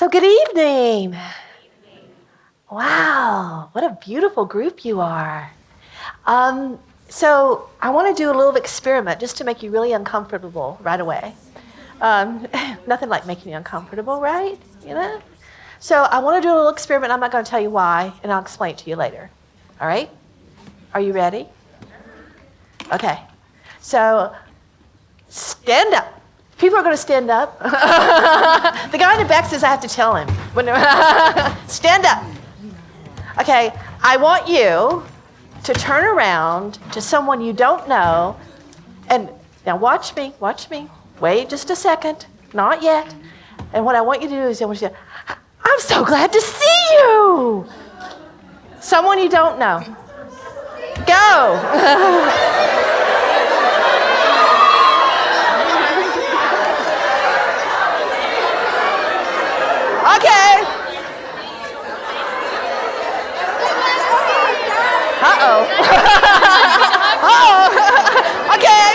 So good evening. Wow, what a beautiful group you are. So I want to do a little experiment just to make you really uncomfortable right away. Nothing like making you uncomfortable, right? You know? So I want to do a little experiment. I'm not going to tell you why, and I'll explain it to you later. All right? Are you ready? Okay. So stand up. People are going to stand up. The guy in the back says I have to tell him. Stand up. Okay, I want you to turn around to someone you don't know. And now watch me. Wait just a second. Not yet. And what I want you to do is I want you to say, I'm so glad to see you. Someone you don't know. Go. Okay. Uh-oh. Uh-oh. Okay.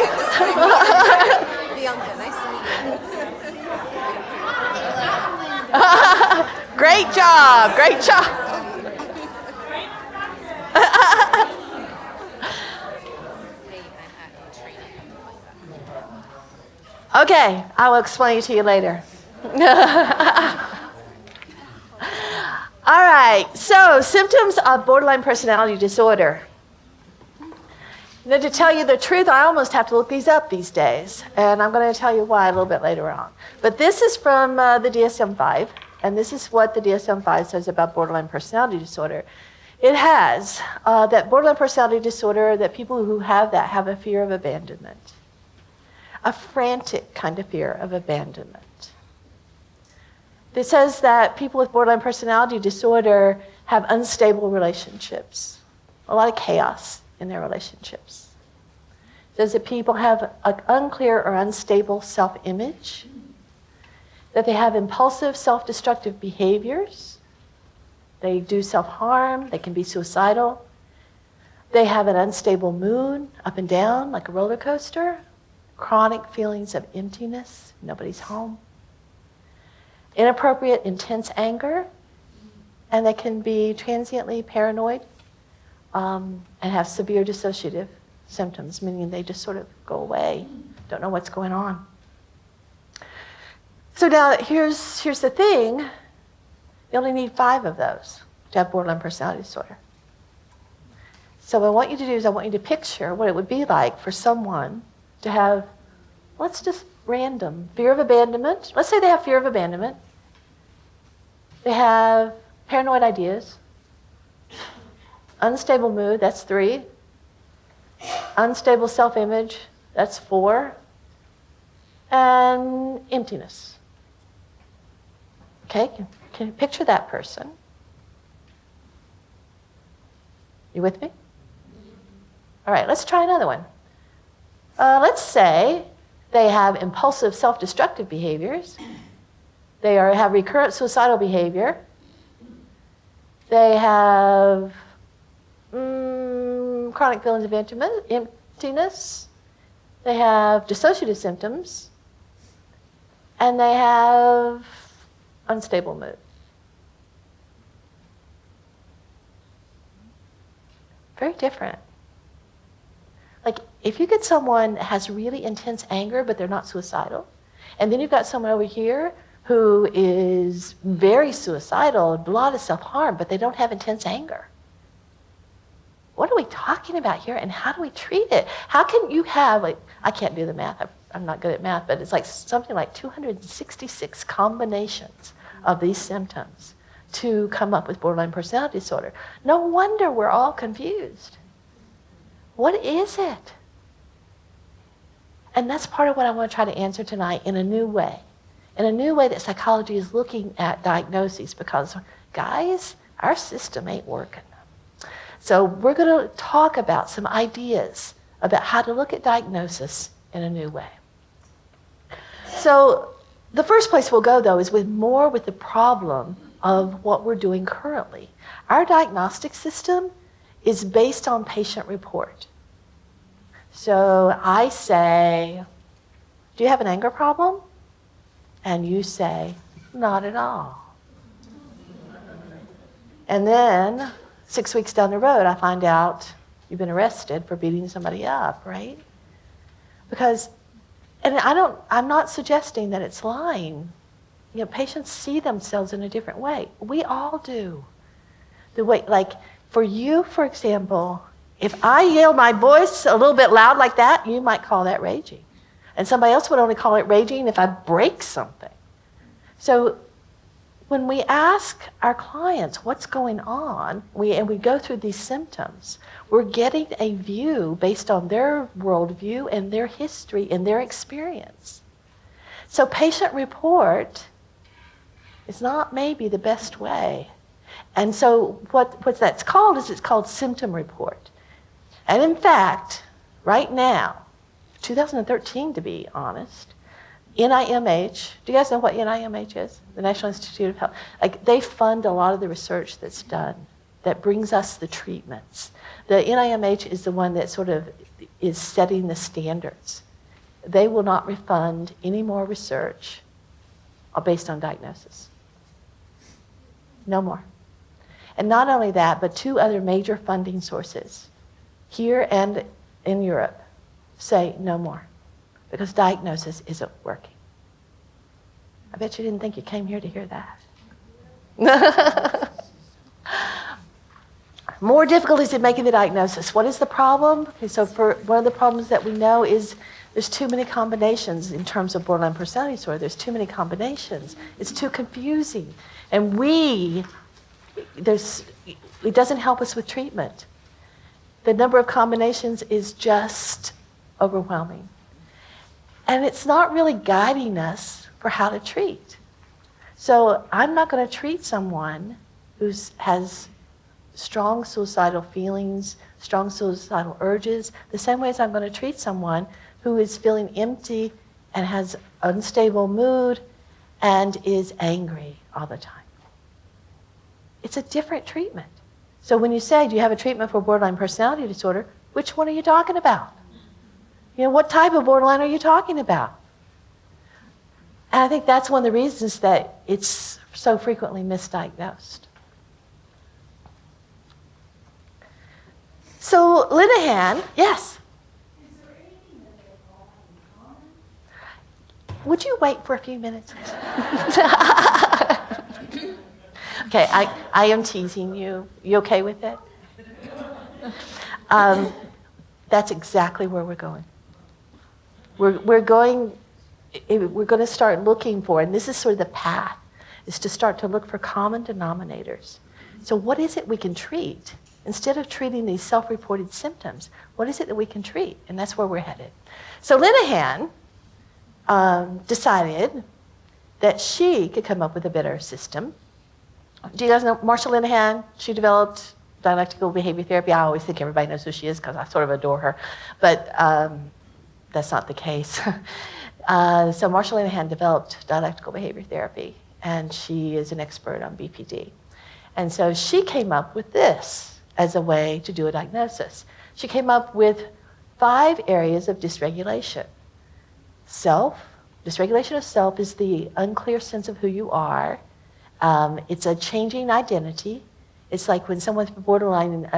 Bianca, nice to meet you. Great job. Great job. Okay, I will explain it to you later. All right, so symptoms of borderline personality disorder. Now, to tell you the truth, I almost have to look these up these days, and I'm going to tell you why a little bit later on. But this is from the DSM-5, and this is what the DSM-5 says about borderline personality disorder. It has that borderline personality disorder, that people who have that have a fear of abandonment, a frantic kind of fear of abandonment. It says that people with borderline personality disorder have unstable relationships, a lot of chaos in their relationships. It says that people have an unclear or unstable self-image, that they have impulsive self-destructive behaviors, they do self-harm, they can be suicidal, they have an unstable mood, up and down like a roller coaster, chronic feelings of emptiness, nobody's home, inappropriate, intense anger, and they can be transiently paranoid and have severe dissociative symptoms, meaning they just sort of go away, don't know what's going on. So now here's the thing, you only need 5 of those to have borderline personality disorder. So what I want you to do is I want you to picture what it would be like for someone to have, let's just random, fear of abandonment. Let's say they have fear of abandonment. They have paranoid ideas, unstable mood, that's 3, unstable self-image, that's 4, and emptiness. Okay, can you picture that person? You with me? All right, let's try another one. Let's say they have impulsive self-destructive behaviors. They have recurrent suicidal behavior. They have chronic feelings of emptiness. They have dissociative symptoms. And they have unstable mood. Very different. Like if you get someone that has really intense anger, but they're not suicidal, and then you've got someone over here who is very suicidal, a lot of self-harm, but they don't have intense anger. What are we talking about here, and how do we treat it? How can you have, like, I can't do the math, I'm not good at math, but it's like something like 266 combinations of these symptoms to come up with borderline personality disorder. No wonder we're all confused. What is it? And that's part of what I want to try to answer tonight in a new way. In a new way that psychology is looking at diagnoses, because, guys, our system ain't working. So we're going to talk about some ideas about how to look at diagnosis in a new way. So the first place we'll go, though, is with the problem of what we're doing currently. Our diagnostic system is based on patient report. So I say, do you have an anger problem? And you say, not at all. And then 6 weeks down the road, I find out you've been arrested for beating somebody up, right? Because, and I'm not suggesting that it's lying. You know, patients see themselves in a different way. We all do. The way, like, for you, for example, if I yell my voice a little bit loud like that, you might call that raging. And somebody else would only call it raging if I break something. So when we ask our clients what's going on, and we go through these symptoms, we're getting a view based on their worldview and their history and their experience. So patient report is not maybe the best way. And so what that's called is it's called symptom report. And in fact, right now, 2013 to be honest, NIMH, do you guys know what NIMH is? The National Institute of Health. Like, they fund a lot of the research that's done that brings us the treatments. The NIMH is the one that sort of is setting the standards. They will not refund any more research based on diagnosis. No more. And not only that, but two other major funding sources, here and in Europe, say no more, because diagnosis isn't working. I bet you didn't think you came here to hear that. More difficulties in making the diagnosis. What is the problem? Okay, so one of the problems that we know is there's too many combinations in terms of borderline personality disorder. There's too many combinations. It's too confusing. And it doesn't help us with treatment. The number of combinations is just overwhelming. And it's not really guiding us for how to treat. So I'm not going to treat someone who has strong suicidal feelings, strong suicidal urges, the same way as I'm going to treat someone who is feeling empty and has unstable mood and is angry all the time. It's a different treatment. So when you say, do you have a treatment for borderline personality disorder, which one are you talking about? You know, what type of borderline are you talking about? And I think that's one of the reasons that it's so frequently misdiagnosed. So Linehan, yes? Is there anything that they all have in common? Would you wait for a few minutes? Okay, I am teasing you. You okay with it? That's exactly where we're going. We're going to start looking for, and this is sort of the path, is to start to look for common denominators. So what is it we can treat? Instead of treating these self-reported symptoms, what is it that we can treat? And that's where we're headed. So Linehan decided that she could come up with a better system. Do you guys know Marsha Linehan? She developed dialectical behavior therapy. I always think everybody knows who she is because I sort of adore her, but that's not the case. So Marsha Linehan developed dialectical behavior therapy, and she is an expert on BPD. And so she came up with this as a way to do a diagnosis. She came up with 5 areas of dysregulation. Self, dysregulation of self is the unclear sense of who you are. It's a changing identity. It's like when someone with borderline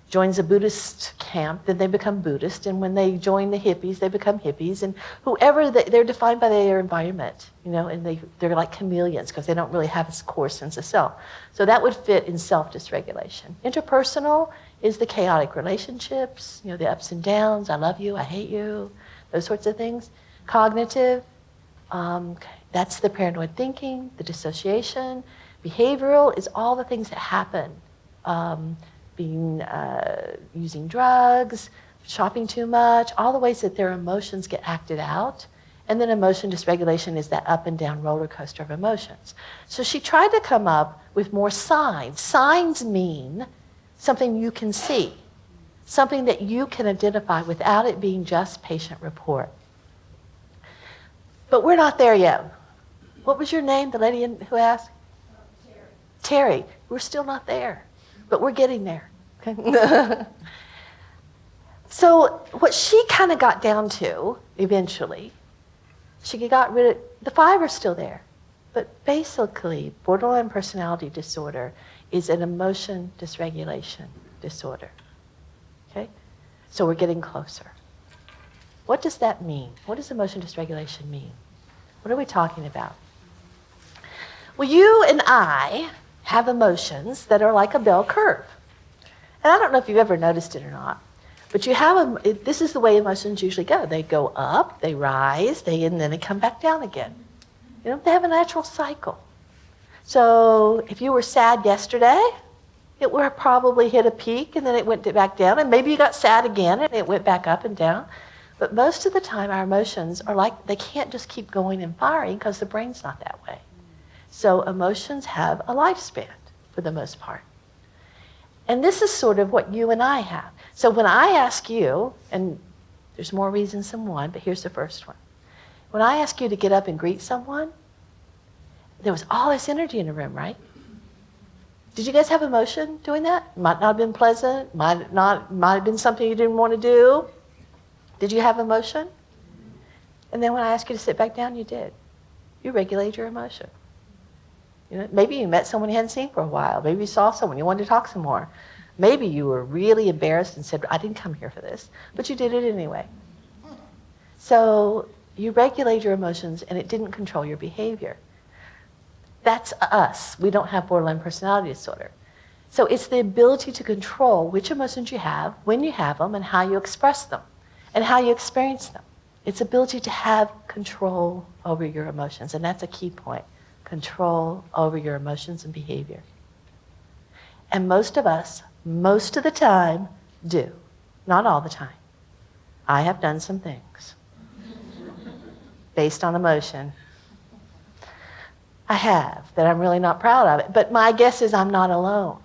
joins a Buddhist camp, then they become Buddhist, and when they join the hippies, they become hippies, and whoever, they're defined by their environment, you know, and they're like chameleons because they don't really have a core sense of self. So that would fit in self-dysregulation. Interpersonal is the chaotic relationships, you know, the ups and downs, I love you, I hate you, those sorts of things. Cognitive, that's the paranoid thinking, the dissociation. Behavioral is all the things that happen, using drugs, shopping too much, all the ways that their emotions get acted out. And then emotion dysregulation is that up and down roller coaster of emotions. So she tried to come up with more signs. Signs mean something you can see, something that you can identify without it being just patient report. But we're not there yet. What was your name, the lady who asked? Terry. We're still not there, but we're getting there. Okay? So what she kind of got down to eventually, she got rid of, the 5 are still there. But basically, borderline personality disorder is an emotion dysregulation disorder. Okay? So we're getting closer. What does that mean? What does emotion dysregulation mean? What are we talking about? Well, you and I have emotions that are like a bell curve. And I don't know if you've ever noticed it or not, but you have this is the way emotions usually go. They go up, they rise, and then they come back down again. You know, they have a natural cycle. So if you were sad yesterday, it would probably hit a peak and then it went back down, and maybe you got sad again and it went back up and down. But most of the time our emotions are like, they can't just keep going and firing because the brain's not that way. So emotions have a lifespan for the most part. And this is sort of what you and I have. So when I ask you, and there's more reasons than one, but here's the first one. When I ask you to get up and greet someone, there was all this energy in the room, right? Did you guys have emotion doing that? Might not have been pleasant, might have been something you didn't want to do. Did you have emotion? And then when I asked you to sit back down, you did. You regulated your emotion. You know, maybe you met someone you hadn't seen for a while. Maybe you saw someone, you wanted to talk some more. Maybe you were really embarrassed and said, I didn't come here for this, but you did it anyway. So you regulate your emotions and it didn't control your behavior. That's us. We don't have borderline personality disorder. So it's the ability to control which emotions you have, when you have them, and how you express them, and how you experience them. It's ability to have control over your emotions, and that's a key point. Control over your emotions and behavior. And most of us, most of the time, do. Not all the time. I have done some things based on emotion. I have, that I'm really not proud of it. But my guess is I'm not alone.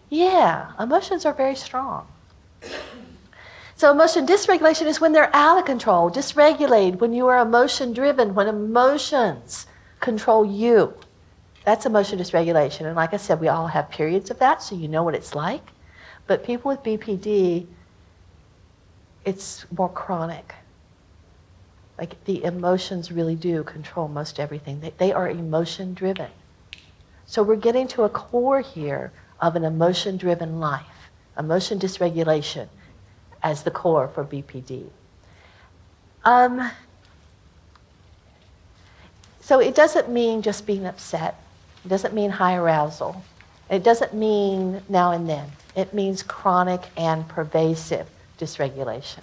Yeah, emotions are very strong. So emotion dysregulation is when they're out of control, dysregulated, when you are emotion driven, when emotions control you. That's emotion dysregulation. And like I said, we all have periods of that, so you know what it's like. But people with BPD, it's more chronic. Like the emotions really do control most everything. They are emotion driven. So we're getting to a core here of an emotion driven life, emotion dysregulation as the core for BPD. So it doesn't mean just being upset. It doesn't mean high arousal. It doesn't mean now and then. It means chronic and pervasive dysregulation.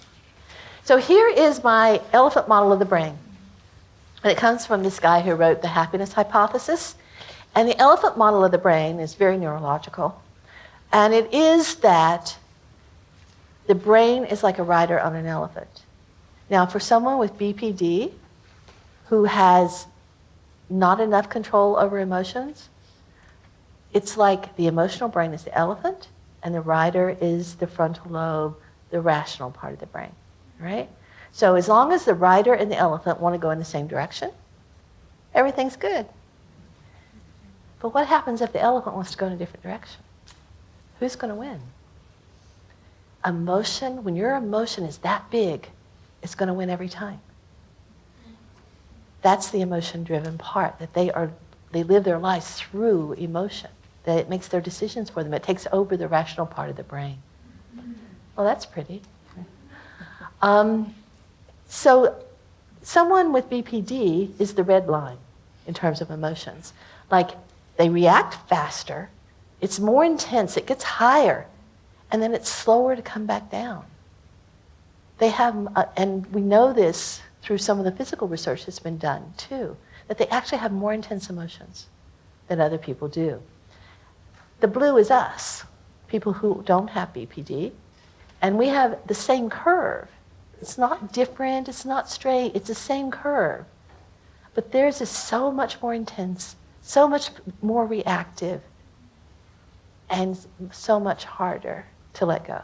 So here is my elephant model of the brain. And it comes from this guy who wrote The Happiness Hypothesis. And the elephant model of the brain is very neurological. And it is that the brain is like a rider on an elephant. Now, for someone with BPD who has not enough control over emotions, it's like the emotional brain is the elephant and the rider is the frontal lobe, the rational part of the brain, right? So as long as the rider and the elephant want to go in the same direction, everything's good. But what happens if the elephant wants to go in a different direction? Who's going to win? Emotion, when your emotion is that big, it's going to win every time. That's the emotion-driven part, that they live their lives through emotion, that it makes their decisions for them. It takes over the rational part of the brain. Well, that's pretty. So someone with BPD is the red line in terms of emotions. Like, they react faster, it's more intense, it gets higher, and then it's slower to come back down. They have, and we know this through some of the physical research that's been done too, that they actually have more intense emotions than other people do. The blue is us, people who don't have BPD, and we have the same curve. It's not different, it's not straight, it's the same curve. But theirs is so much more intense, so much more reactive, and so much harder to let go.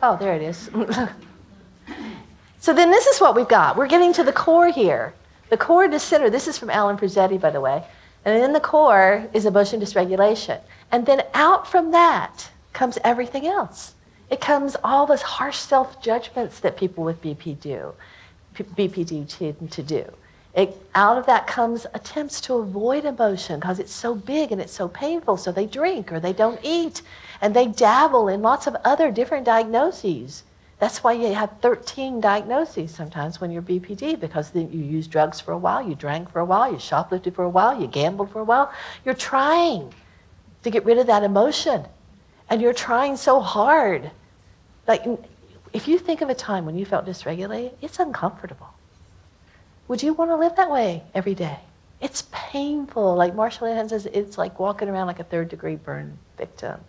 Oh, there it is. So then this is what we've got. We're getting to the core here. The core to center, this is from Alan Frazzetti, by the way. And in the core is emotion dysregulation. And then out from that comes everything else. It comes all those harsh self-judgments that people with BP do. BPD tend to do. Out of that comes attempts to avoid emotion because it's so big and it's so painful, so they drink or they don't eat, and they dabble in lots of other different diagnoses. That's why you have 13 diagnoses sometimes when you're BPD, because then you use drugs for a while, you drank for a while, you shoplifted for a while, you gambled for a while. You're trying to get rid of that emotion, and you're trying so hard. Like, if you think of a time when you felt dysregulated, it's uncomfortable. Would you want to live that way every day? It's painful. Like Marshall Ann says, it's like walking around like a third-degree burn victim.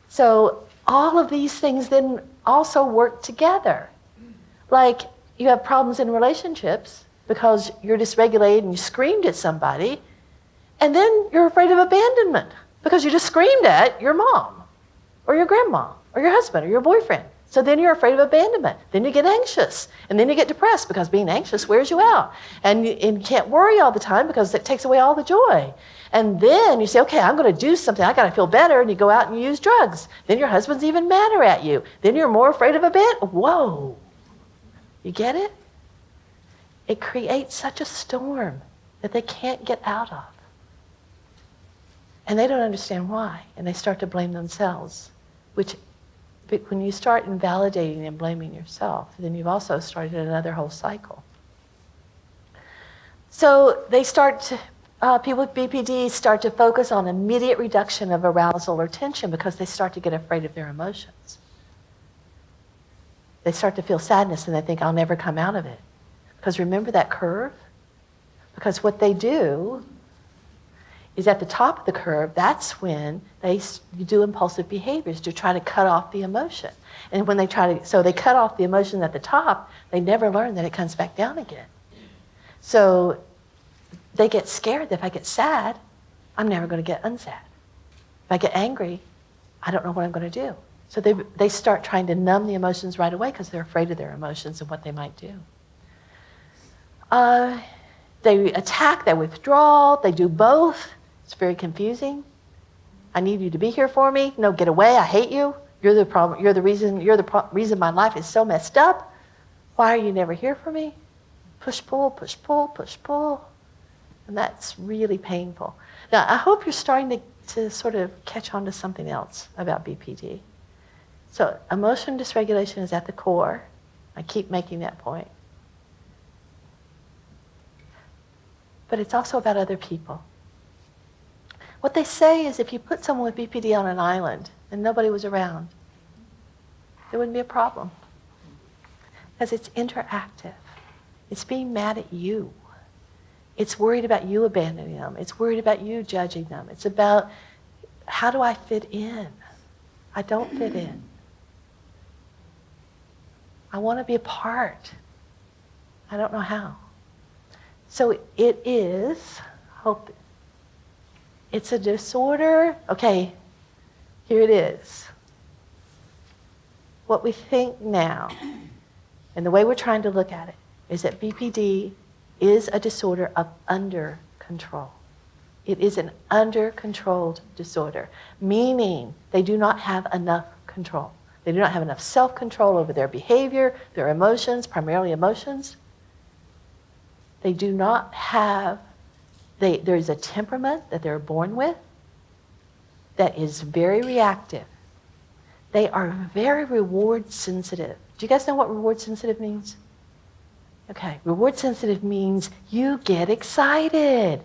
So all of these things then also work together. Like you have problems in relationships because you're dysregulated and you screamed at somebody, and then you're afraid of abandonment because you just screamed at your mom or your grandma or your husband or your boyfriend. So then you're afraid of abandonment. Then you get anxious. And then you get depressed because being anxious wears you out. And you can't worry all the time because it takes away all the joy. And then you say, okay, I'm going to do something. I got to feel better. And you go out and use drugs. Then your husband's even madder at you. Then you're more afraid of abandonment. Whoa. You get it? It creates such a storm that they can't get out of. And they don't understand why. And they start to blame themselves, which when you start invalidating and blaming yourself, then you've also started another whole cycle. So they start to, people with BPD start to focus on immediate reduction of arousal or tension because they start to get afraid of their emotions. They start to feel sadness and they think, I'll never come out of it. Because remember that curve? Because what they do is at the top of the curve, that's when you do impulsive behaviors to try to cut off the emotion. And when they so they cut off the emotion at the top, they never learn that it comes back down again. So they get scared that if I get sad, I'm never going to get unsad. If I get angry, I don't know what I'm going to do. So they start trying to numb the emotions right away because they're afraid of their emotions and what they might do. They attack, they withdraw, they do both. It's very confusing. I need you to be here for me. No, get away. I hate you. You're the problem. You're the reason my life is so messed up. Why are you never here for me? Push, pull, push, pull, push, pull. And that's really painful. Now, I hope you're starting to sort of catch on to something else about BPD. So emotion dysregulation is at the core. I keep making that point. But it's also about other people. What they say is if you put someone with BPD on an island and nobody was around, there wouldn't be a problem. Because it's interactive. It's being mad at you. It's worried about you abandoning them. It's worried about you judging them. It's about, how do I fit in? I don't fit in. I want to be a part. I don't know how. So it is, it's a disorder. Okay, here it is. What we think now, and the way we're trying to look at it, is that BPD is a disorder of under control. It is an under-controlled disorder, meaning they do not have enough control. They do not have enough self-control over their behavior, their emotions, primarily emotions. They do not have, there's a temperament that they're born with that is very reactive. They are very reward sensitive. Do you guys know what reward sensitive means? Okay, reward sensitive means you get excited.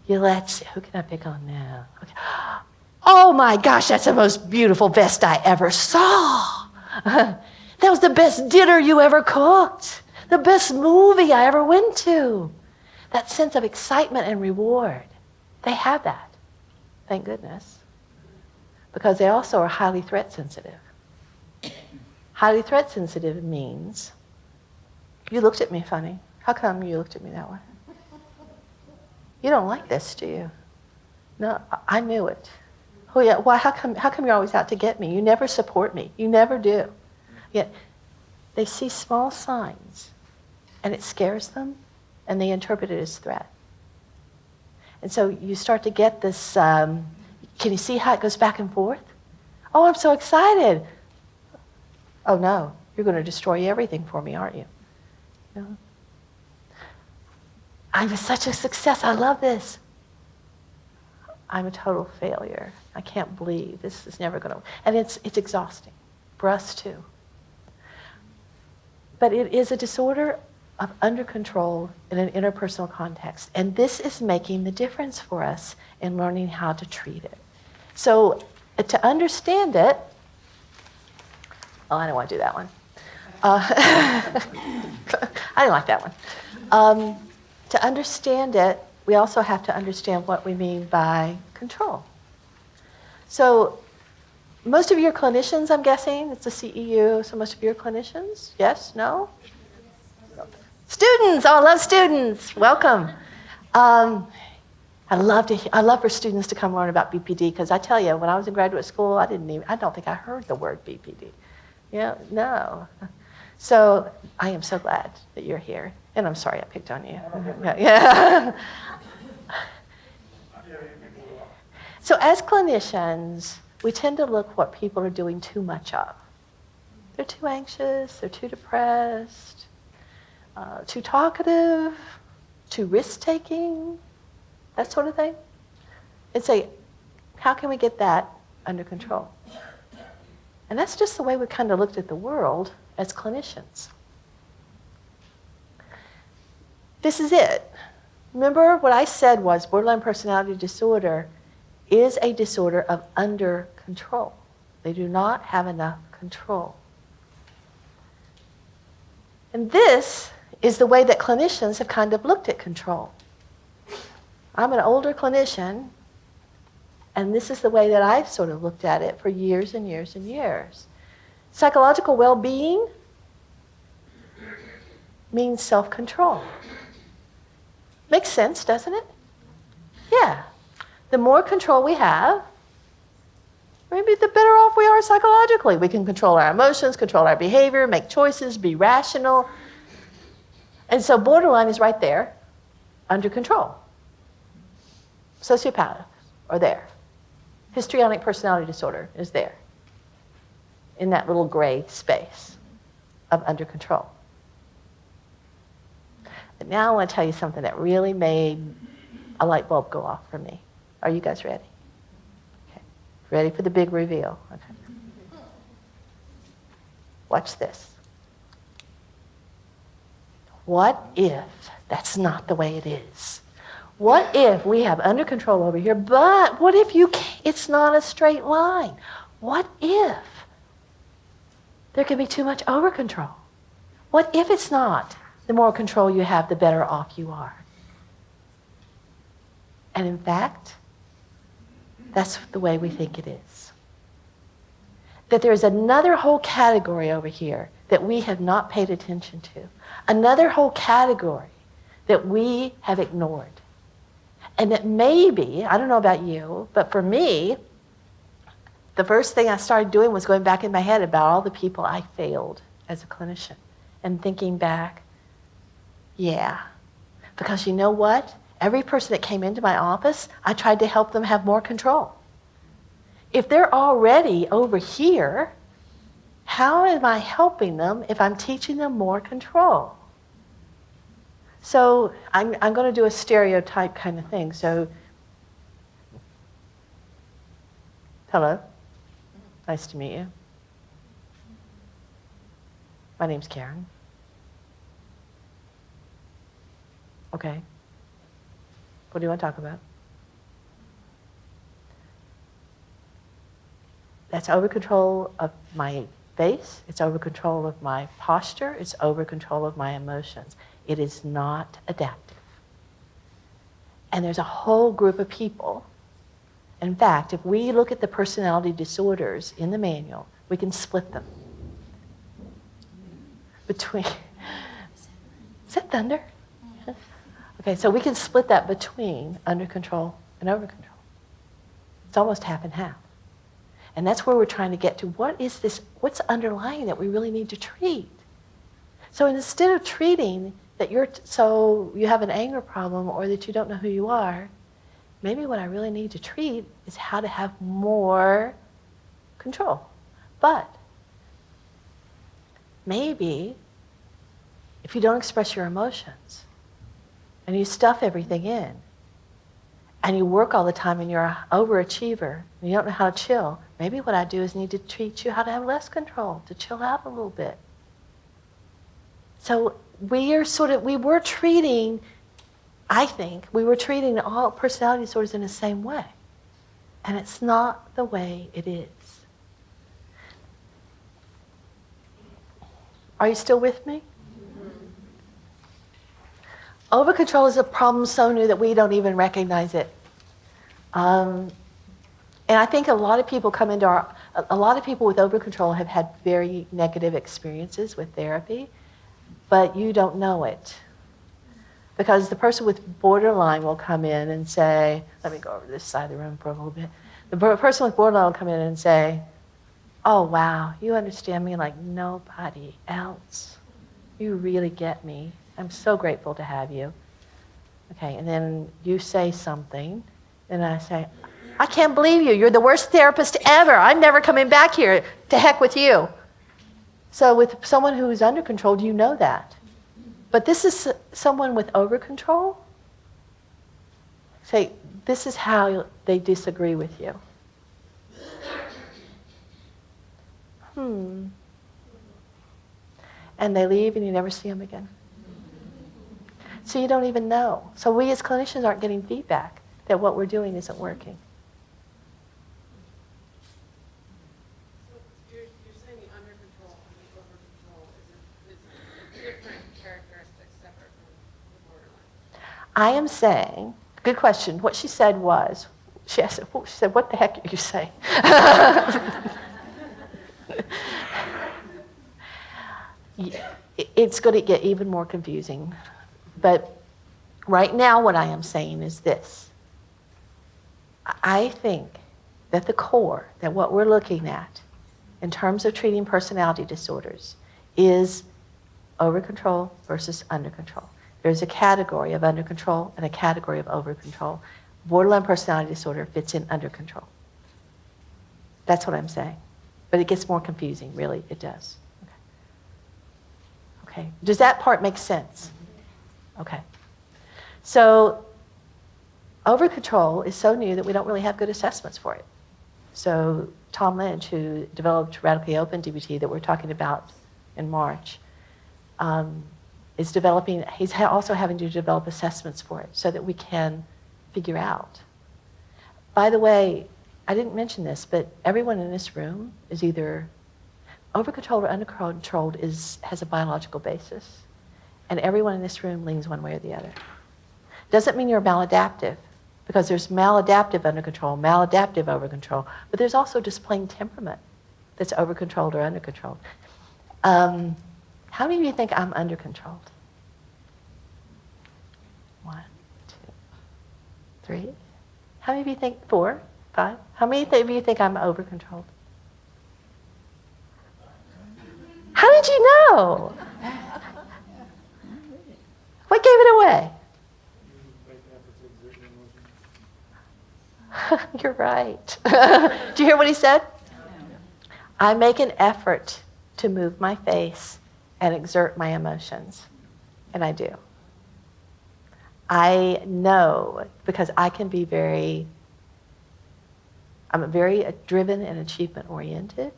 Let's see, who can I pick on now? Okay. Oh my gosh, that's the most beautiful vest I ever saw. That was the best dinner you ever cooked. The best movie I ever went to. That sense of excitement and reward. They have that, thank goodness. Because they also are highly threat sensitive. Highly threat sensitive means, you looked at me funny. How come you looked at me that way? You don't like this, do you? No, I knew it. Oh yeah, why, how come you're always out to get me? You never support me. You never do. Yet they see small signs and it scares them and they interpret it as threat. And so you start to get this, can you see how it goes back and forth? Oh, I'm so excited. Oh no, you're going to destroy everything for me, aren't you? You know? I'm such a success. I love this. I'm a total failure. I can't believe this is never going to. And it's exhausting for us too. But it is a disorder of under control in an interpersonal context. And this is making the difference for us in learning how to treat it. So to understand it, oh, I don't want to do that one. I didn't like that one. To understand it, we also have to understand what we mean by control. So most of your clinicians, I'm guessing, it's a CEU, so most of your clinicians, yes, no? Students, oh, I love students, welcome. I love for students to come learn about BPD, because I tell you, when I was in graduate school, I don't think I heard the word BPD. Yeah, no. So I am so glad that you're here, and I'm sorry I picked on you. Yeah. So as clinicians, we tend to look what people are doing too much of. They're too anxious, they're too depressed, too talkative, too risk-taking, that sort of thing. And say, how can we get that under control? And that's just the way we kind of looked at the world as clinicians. This is it. Remember what I said was borderline personality disorder is a disorder of under control. They do not have enough control. And this is the way that clinicians have kind of looked at control. I'm an older clinician, and this is the way that I've sort of looked at it for years and years and years. Psychological well-being means self-control. Makes sense, doesn't it? Yeah. The more control we have, maybe the better off we are psychologically. We can control our emotions, control our behavior, make choices, be rational. And so borderline is right there, under control. Sociopaths are there. Histrionic personality disorder is there, in that little gray space of under control. But now I want to tell you something that really made a light bulb go off for me. Are you guys ready? Okay. Ready for the big reveal? Okay. Watch this. What if that's not the way it is? What if we have under control over here, but what if it's not a straight line? What if there can be too much over control? What if it's not the more control you have, the better off you are? And in fact, that's the way we think it is. That there's another whole category over here that we have not paid attention to. Another whole category that we have ignored. And that maybe, I don't know about you, but for me, the first thing I started doing was going back in my head about all the people I failed as a clinician and thinking back, yeah. Because you know what? Every person that came into my office, I tried to help them have more control. If they're already over here, how am I helping them if I'm teaching them more control? So I'm going to do a stereotype kind of thing. So, hello. Nice to meet you. My name's Karen. Okay. What do you want to talk about? That's over control of my face. It's over control of my posture. It's over control of my emotions. It is not adaptive. And there's a whole group of people. In fact, if we look at the personality disorders in the manual, we can split them between. Is that thunder? Okay, so we can split that between under control and over control. It's almost half and half. And that's where we're trying to get to. What is this? What's underlying that we really need to treat? So instead of treating that so you have an anger problem or that you don't know who you are, maybe what I really need to treat is how to have more control. But maybe if you don't express your emotions and you stuff everything in and you work all the time and you're an overachiever and you don't know how to chill, maybe what I do is need to teach you how to have less control, to chill out a little bit. So we were treating, I think, we were treating all personality disorders in the same way. And it's not the way it is. Are you still with me? Overcontrol is a problem so new that we don't even recognize it. And I think a lot of people a lot of people with overcontrol have had very negative experiences with therapy, but you don't know it. Because the person with borderline will come in and say, let me go over to this side of the room for a little bit. The person with borderline will come in and say, oh, wow, you understand me like nobody else. You really get me. I'm so grateful to have you. Okay, and then you say something, and I say, I can't believe you. You're the worst therapist ever. I'm never coming back here. To heck with you. So with someone who is under control, you know that. But this is someone with overcontrol. Say, this is how they disagree with you. And they leave and you never see them again. So you don't even know. So we as clinicians aren't getting feedback that what we're doing isn't working. So you're saying the under control and the over control is different characteristics separate from the borderline? I am saying, good question. What she said was, she said, what the heck are you saying? It's going to get even more confusing. But right now what I am saying is this. I think that the core, that what we're looking at in terms of treating personality disorders is over control versus under control. There's a category of under control and a category of over control. Borderline personality disorder fits in under control. That's what I'm saying. But it gets more confusing, really, it does. Okay. Does that part make sense? Okay. So over control is so new that we don't really have good assessments for it. So Tom Lynch, who developed Radically Open DBT that we're talking about in March, is developing, he's also having to develop assessments for it so that we can figure out. By the way, I didn't mention this, but everyone in this room is either overcontrolled or undercontrolled has a biological basis. And everyone in this room leans one way or the other. Doesn't mean you're maladaptive, because there's maladaptive under control, maladaptive over control, but there's also just plain temperament that's over controlled or under controlled. How many of you think I'm under controlled? 1, 2, 3. How many of you think 4, 5? How many of you think I'm over controlled? How did you know? What gave it away? You're right. Do you hear what he said? I make an effort to move my face and exert my emotions. And I do. I know because I can be I'm very driven and achievement oriented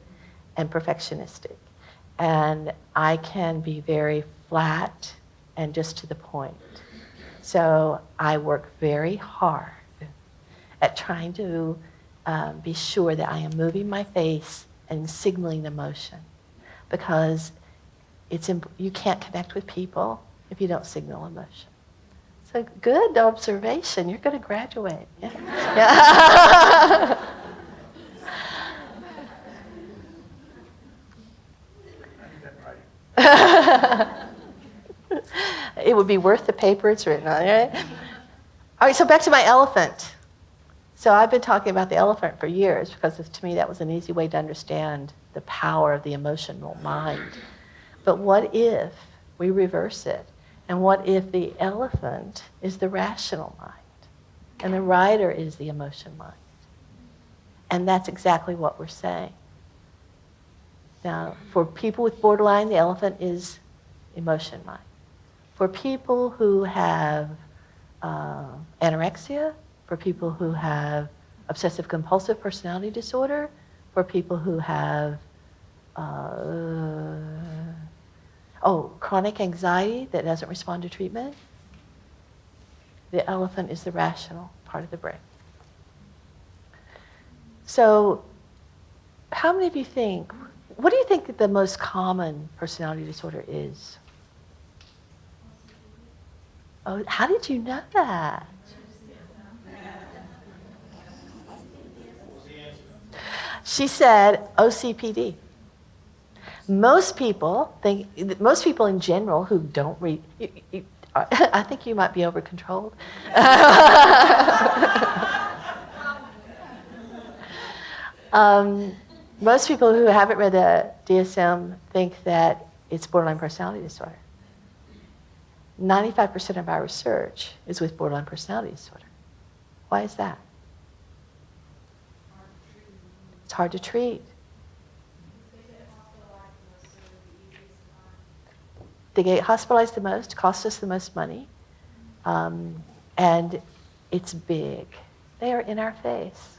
and perfectionistic. And I can be very flat and just to the point. So I work very hard at trying to be sure that I am moving my face and signaling emotion, because you can't connect with people if you don't signal emotion. So good observation. You're going to graduate. Yeah. It would be worth the paper it's written on, right? All right, so back to my elephant. So I've been talking about the elephant for years because to me that was an easy way to understand the power of the emotional mind. But what if we reverse it? And what if the elephant is the rational mind and the rider is the emotion mind? And that's exactly what we're saying. Now, for people with borderline, the elephant is emotion mind. for people who have anorexia, for people who have obsessive compulsive personality disorder, for people who have chronic anxiety that doesn't respond to treatment. The elephant is the rational part of the brain. So how many of you think, what do you think that the most common personality disorder is? Oh, how did you know that? She said OCPD. Most people in general who don't read, I think you might be overcontrolled. Most people who haven't read the DSM think that it's borderline personality disorder. 95% of our research is with borderline personality disorder. Why is that? It's hard to treat. They get hospitalized the most, cost us the most money, and it's big. They are in our face.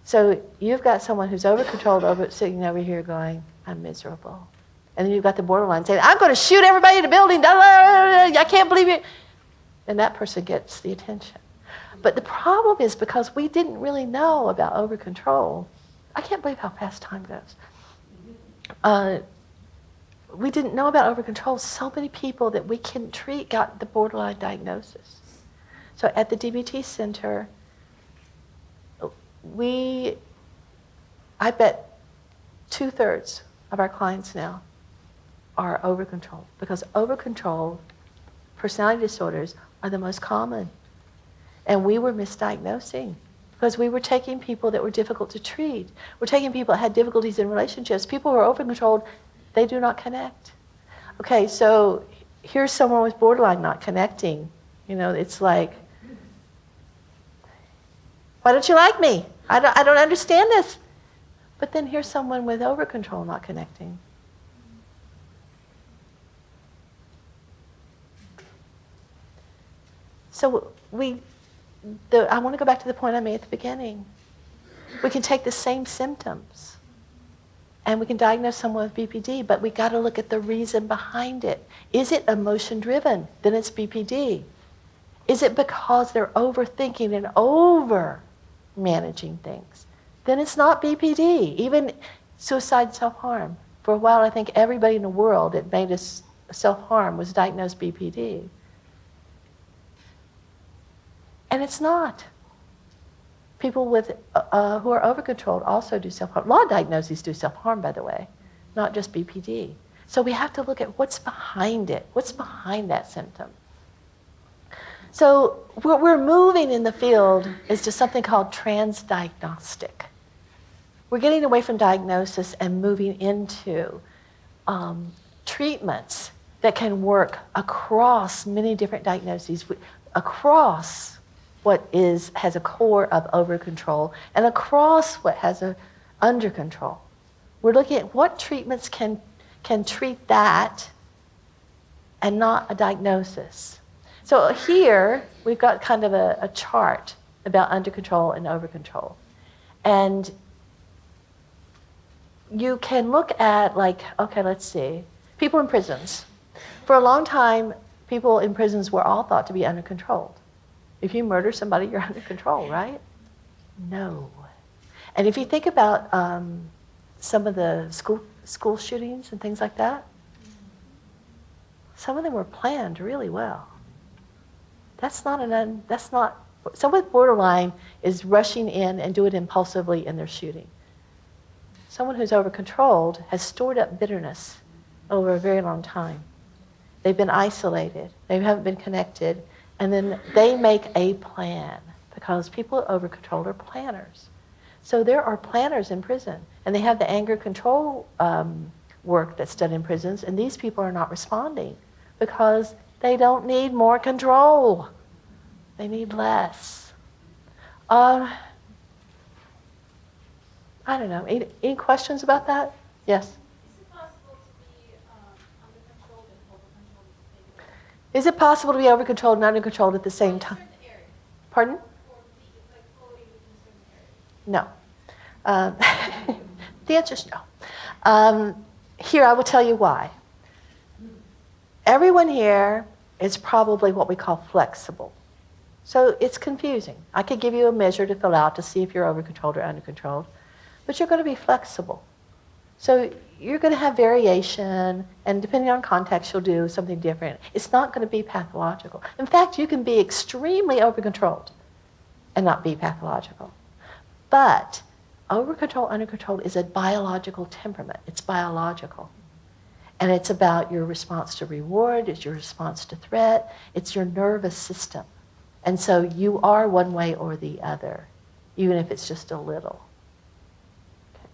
So you've got someone who's over-controlled, sitting over here going, I'm miserable. And then you've got the borderline saying, I'm going to shoot everybody in the building. I can't believe it. And that person gets the attention. But the problem is because we didn't really know about over-control. I can't believe how fast time goes. We didn't know about over-control. So many people that we couldn't treat got the borderline diagnosis. So at the DBT Center, I bet 2/3 of our clients now are over-controlled because over-controlled personality disorders are the most common. And we were misdiagnosing because we were taking people that were difficult to treat. We're taking people that had difficulties in relationships. People who are over-controlled, they do not connect. Okay, so here's someone with borderline not connecting. You know, it's like, why don't you like me? I don't understand this. But then here's someone with over-control not connecting. So I want to go back to the point I made at the beginning. We can take the same symptoms and we can diagnose someone with BPD, but we got to look at the reason behind it. Is it emotion driven? Then it's BPD. Is it because they're overthinking and over managing things? Then it's not BPD. Even suicide, self-harm. For a while, I think everybody in the world that made us self-harm was diagnosed BPD. And it's not. People with who are over-controlled also do self-harm. A lot of diagnoses do self-harm, by the way, not just BPD. So we have to look at what's behind it. What's behind that symptom? So what we're moving in the field is to something called trans-diagnostic. We're getting away from diagnosis and moving into treatments that can work across many different diagnoses, across what has a core of over-control and across what has a under-control. We're looking at what treatments can treat that and not a diagnosis. So here, we've got kind of a chart about under-control and over-control. And you can look at, like, okay, let's see, people in prisons. For a long time, people in prisons were all thought to be under-controlled. If you murder somebody, you're under control, right? No. And if you think about some of the school shootings and things like that, some of them were planned really well. Someone with borderline is rushing in and do it impulsively and they're shooting. Someone who's over-controlled has stored up bitterness over a very long time. They've been isolated. They haven't been connected. And then they make a plan because people over-controlled are planners. So there are planners in prison, and they have the anger control work that's done in prisons, and these people are not responding because they don't need more control. They need less. I don't know. Any questions about that? Yes? Is it possible to be under-controlled and over-controlled at the same Is it possible to be over-controlled and under-controlled at the same time? Pardon? No. Um, the answer is no. Here, I will tell you why. Everyone here is probably what we call flexible. So it's confusing. I could give you a measure to fill out to see if you're over-controlled or under-controlled, but you're going to be flexible. So you're going to have variation, and depending on context, you'll do something different. It's not going to be pathological. In fact, you can be extremely over-controlled and not be pathological. But over-control, under-control is a biological temperament. It's biological. And it's about your response to reward, it's your response to threat, it's your nervous system. And so you are one way or the other, even if it's just a little. Okay.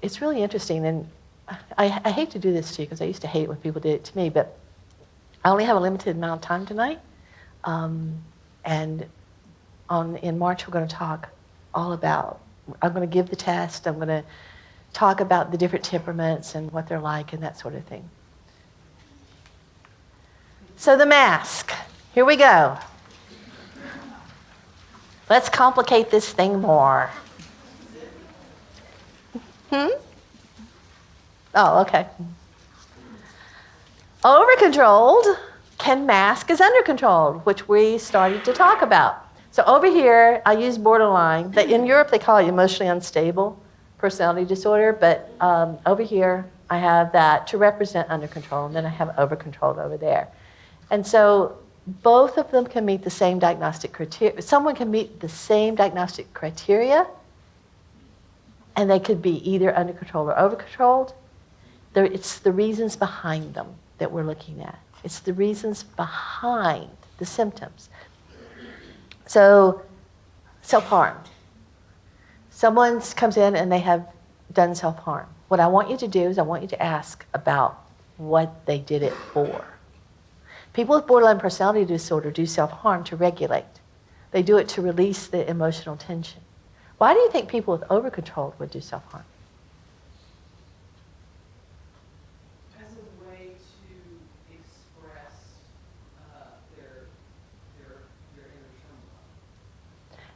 It's really interesting, and I hate to do this to you because I used to hate it when people did it to me, but I only have a limited amount of time tonight. And in March we're going to talk all about, I'm going to give the test, I'm going to talk about the different temperaments and what they're like and that sort of thing. So the mask, here we go. Let's complicate this thing more. Oh, okay. Over-controlled can mask as under-controlled, which we started to talk about. So over here, I use borderline. In Europe, they call it emotionally unstable personality disorder, but over here, I have that to represent under-control, and then I have over-controlled over there. And so both of them can meet the same diagnostic criteria. Someone can meet the same diagnostic criteria, and they could be either under-controlled or over-controlled. It's the reasons behind them that we're looking at. It's the reasons behind the symptoms. So, self-harm. Someone comes in and they have done self-harm. What I want you to do is I want you to ask about what they did it for. People with borderline personality disorder do self-harm to regulate. They do it to release the emotional tension. Why do you think people with over-controlled would do self-harm? As a way to express their inner turmoil.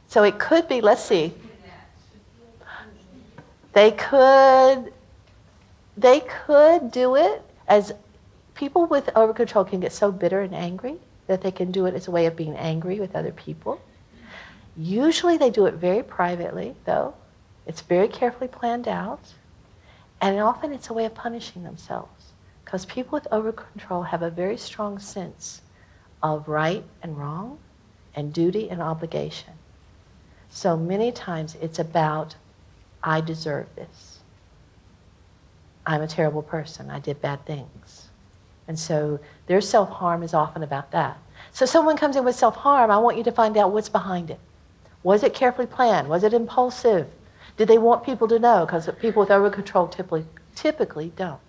So it could be, let's see. They could do it as people with over-control can get so bitter and angry that they can do it as a way of being angry with other people. Usually they do it very privately, though. It's very carefully planned out. And often it's a way of punishing themselves. Because people with over-control have a very strong sense of right and wrong and duty and obligation. So many times it's about, I deserve this. I'm a terrible person. I did bad things. And so their self-harm is often about that. So someone comes in with self-harm, I want you to find out what's behind it. Was it carefully planned? Was it impulsive? Did they want people to know? Because people with over-control typically don't.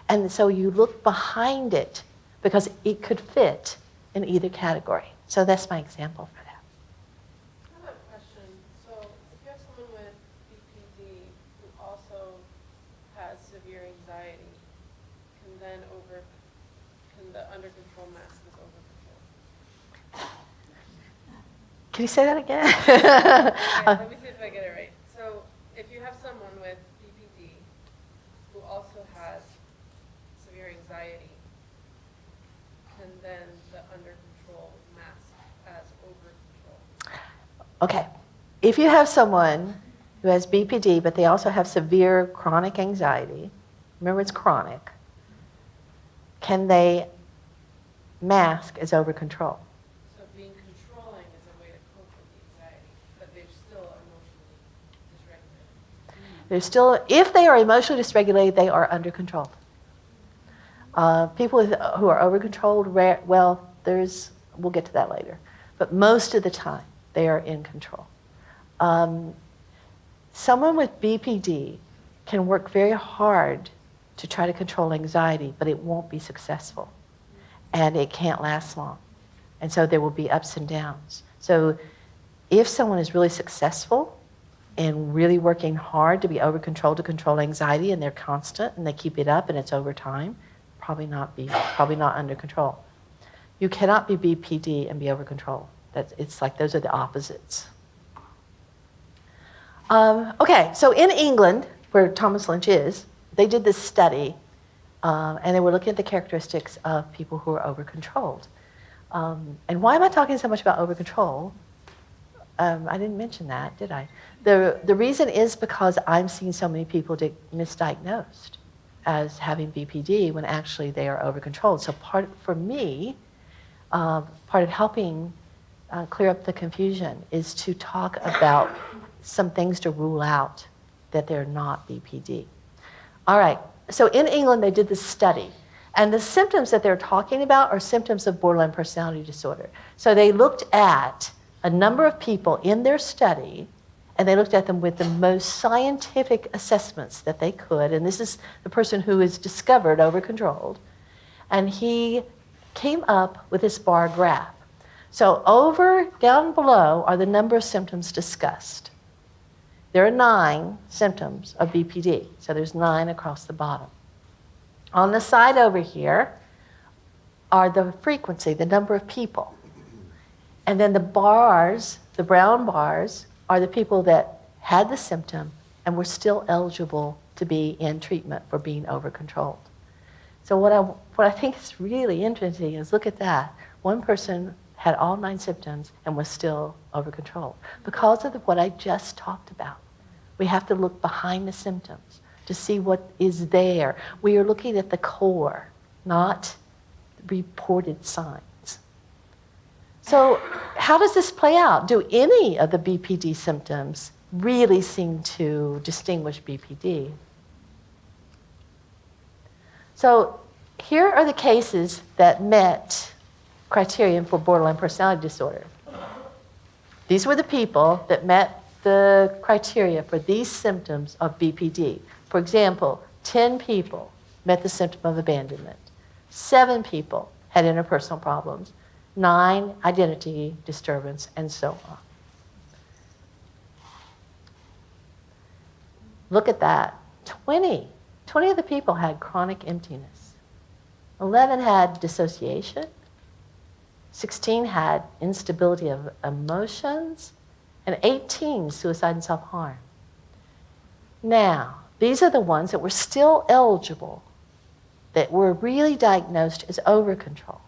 And so you look behind it because it could fit in either category. So that's my example for that. I have a question. So if you have someone with BPD who also has severe anxiety, can the under control mask is over control? Can you say that again? Okay, let me see if I get it right. So if you have someone with BPD who also has severe anxiety, can then the under control mask as over control? Okay. If you have someone who has BPD, but they also have severe chronic anxiety, remember it's chronic, can they mask as over control? So being controlling is a way to cope with the anxiety, but they're still emotionally dysregulated. They're still, if they are emotionally dysregulated, they are under control. People who are over controlled, we'll get to that later. But most of the time, they are in control. Someone with BPD can work very hard to try to control anxiety, but it won't be successful. And it can't last long. And so there will be ups and downs. So if someone is really successful in really working hard to be over controlled to control anxiety, and they're constant and they keep it up and it's over time, probably not under control. You cannot be BPD and be over control. It's like those are the opposites. Okay, so in England, where Thomas Lynch is, they did this study, and they were looking at the characteristics of people who are over-controlled. And why am I talking so much about over-control? I didn't mention that, did I? The reason is because I'm seeing so many people misdiagnosed as having BPD when actually they are over-controlled. So part of helping clear up the confusion is to talk about some things to rule out that they're not BPD. All right, so in England they did this study, and the symptoms that they're talking about are symptoms of borderline personality disorder. So they looked at a number of people in their study, and they looked at them with the most scientific assessments that they could, and this is the person who is discovered over-controlled, and he came up with this bar graph. So down below are the number of symptoms discussed. There are 9 symptoms of BPD, so there's 9 across the bottom. On the side over here are the frequency, the number of people. And then the bars, the brown bars, are the people that had the symptom and were still eligible to be in treatment for being over-controlled. So what I think is really interesting is look at that. One person had all 9 symptoms and was still over-controlled because of what I just talked about. We have to look behind the symptoms to see what is there. We are looking at the core, not reported signs. So how does this play out? Do any of the BPD symptoms really seem to distinguish BPD? So here are the cases that met criterion for borderline personality disorder. These were the people that met the criteria for these symptoms of BPD. For example, 10 people met the symptom of abandonment. 7 people had interpersonal problems. 9, identity disturbance, and so on. Look at that. 20 of the people had chronic emptiness. 11 had dissociation. 16 had instability of emotions. And 18 suicide and self-harm. Now, these are the ones that were still eligible, that were really diagnosed as over-controlled.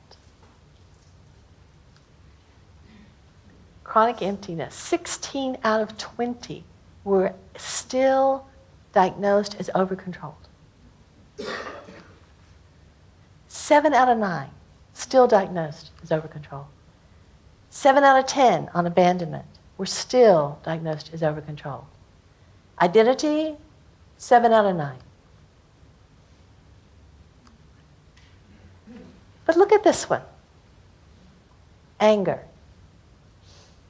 Chronic emptiness, 16 out of 20 were still diagnosed as over-controlled. 7 out of 9 still diagnosed as over-controlled. 7 out of 10 on abandonment were still diagnosed as over-controlled. Identity, 7 out of 9. But look at this one. Anger,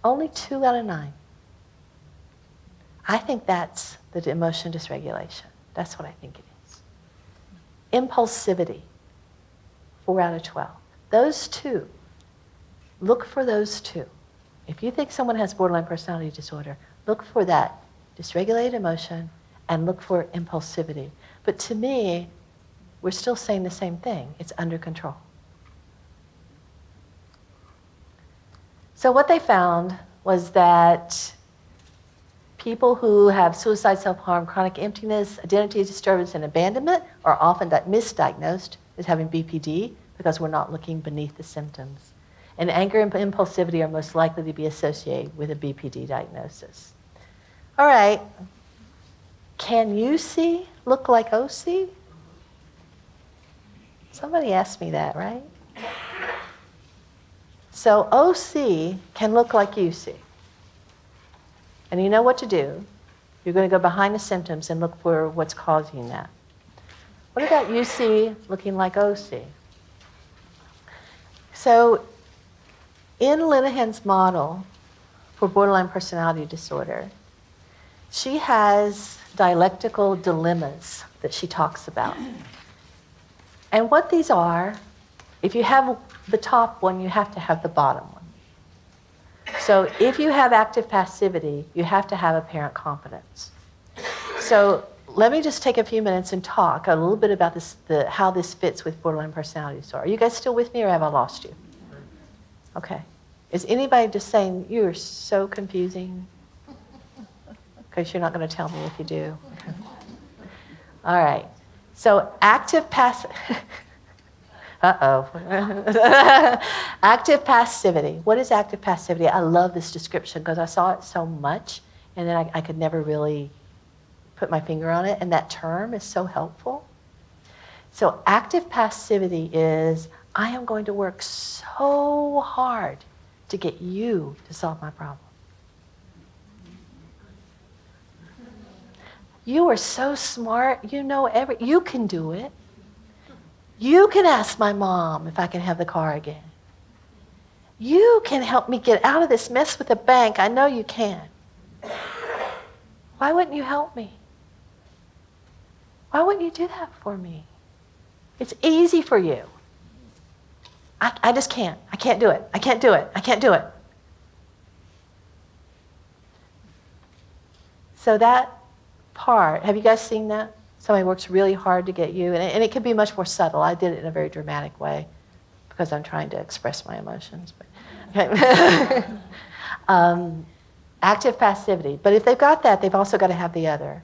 only 2 out of 9. I think that's the emotion dysregulation. That's what I think it is. Impulsivity, 4 out of 12. Those 2, look for those 2. If you think someone has borderline personality disorder, look for that dysregulated emotion and look for impulsivity. But to me, we're still saying the same thing. It's under control. So what they found was that people who have suicide, self-harm, chronic emptiness, identity disturbance, and abandonment are often misdiagnosed as having BPD because we're not looking beneath the symptoms. And anger and impulsivity are most likely to be associated with a BPD diagnosis. All right, can UC look like OC? Somebody asked me that, right? So OC can look like UC. And you know what to do. You're going to go behind the symptoms and look for what's causing that. What about UC looking like OC? So in Linehan's model for borderline personality disorder, she has dialectical dilemmas that she talks about. And what these are, if you have the top one, you have to have the bottom one. So if you have active passivity, you have to have apparent competence. So let me just take a few minutes and talk a little bit about this, how this fits with borderline personality disorder. Are you guys still with me, or have I lost you? Okay. Is anybody just saying, you're so confusing? Because you're not going to tell me if you do. Okay. All right. So active passive. Uh-oh. Active passivity. What is active passivity? I love this description because I saw it so much, and then I could never really put my finger on it, and that term is so helpful. So active passivity is, I am going to work so hard to get you to solve my problem. You are so smart, you know you can do it. You can ask my mom if I can have the car again. You can help me get out of this mess with the bank. I know you can. Why wouldn't you help me? Why wouldn't you do that for me? It's easy for you. I just can't. I can't do it. I can't do it. I can't do it. So that part, have you guys seen that? Somebody works really hard to get you, and it can be much more subtle. I did it in a very dramatic way because I'm trying to express my emotions. But, okay. Active passivity. But if they've got that, they've also got to have the other.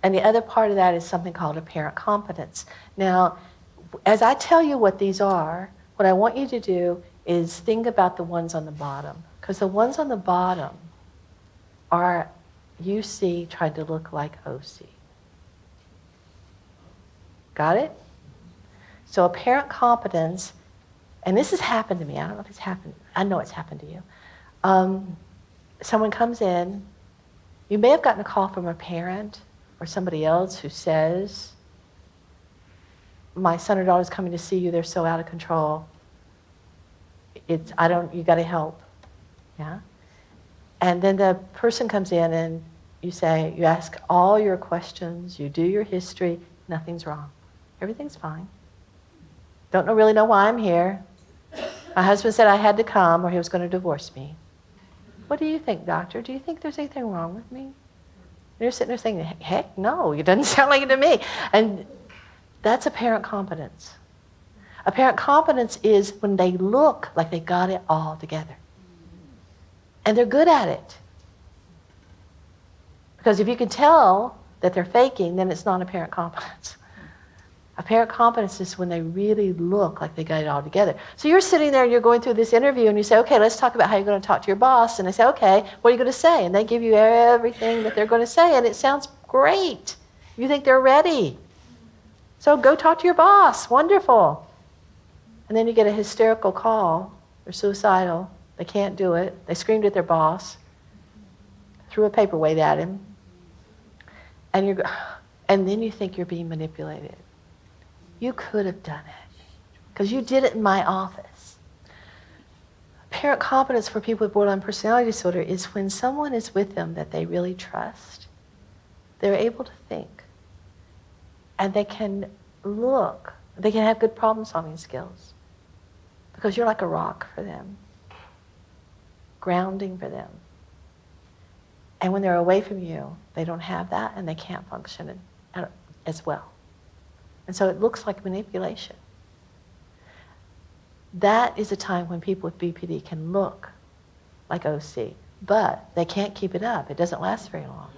And the other part of that is something called apparent competence. Now, as I tell you what these are, what I want you to do is think about the ones on the bottom. Because the ones on the bottom are UC trying to look like OC. Got it? So apparent competence, and this has happened to me. I don't know if it's happened. I know it's happened to you. Someone comes in. You may have gotten a call from a parent or somebody else who says, my son or daughter's coming to see you. They're so out of control. You got to help. Yeah? And then the person comes in and you ask all your questions, you do your history, nothing's wrong. Everything's fine. Don't really know why I'm here. My husband said I had to come or he was going to divorce me. What do you think, doctor? Do you think there's anything wrong with me? And you're sitting there saying, heck no, it doesn't sound like it to me. And that's apparent competence. Apparent competence is when they look like they got it all together. And they're good at it. Because if you can tell that they're faking, then it's not apparent competence. Apparent competence is when they really look like they got it all together. So you're sitting there and you're going through this interview and you say, okay, let's talk about how you're going to talk to your boss. And they say, okay, what are you going to say? And they give you everything that they're going to say, and it sounds great. You think they're ready. So go talk to your boss. Wonderful. And then you get a hysterical call. They're suicidal. They can't do it. They screamed at their boss, threw a paperweight at him, and then you think you're being manipulated. You could have done it because you did it in my office. Apparent competence for people with borderline personality disorder is when someone is with them that they really trust, they're able to think, and they can have good problem-solving skills because you're like a rock for them, grounding for them. And when they're away from you, they don't have that and they can't function as well. And so it looks like manipulation. That is a time when people with BPD can look like OC, but they can't keep it up. It doesn't last very long.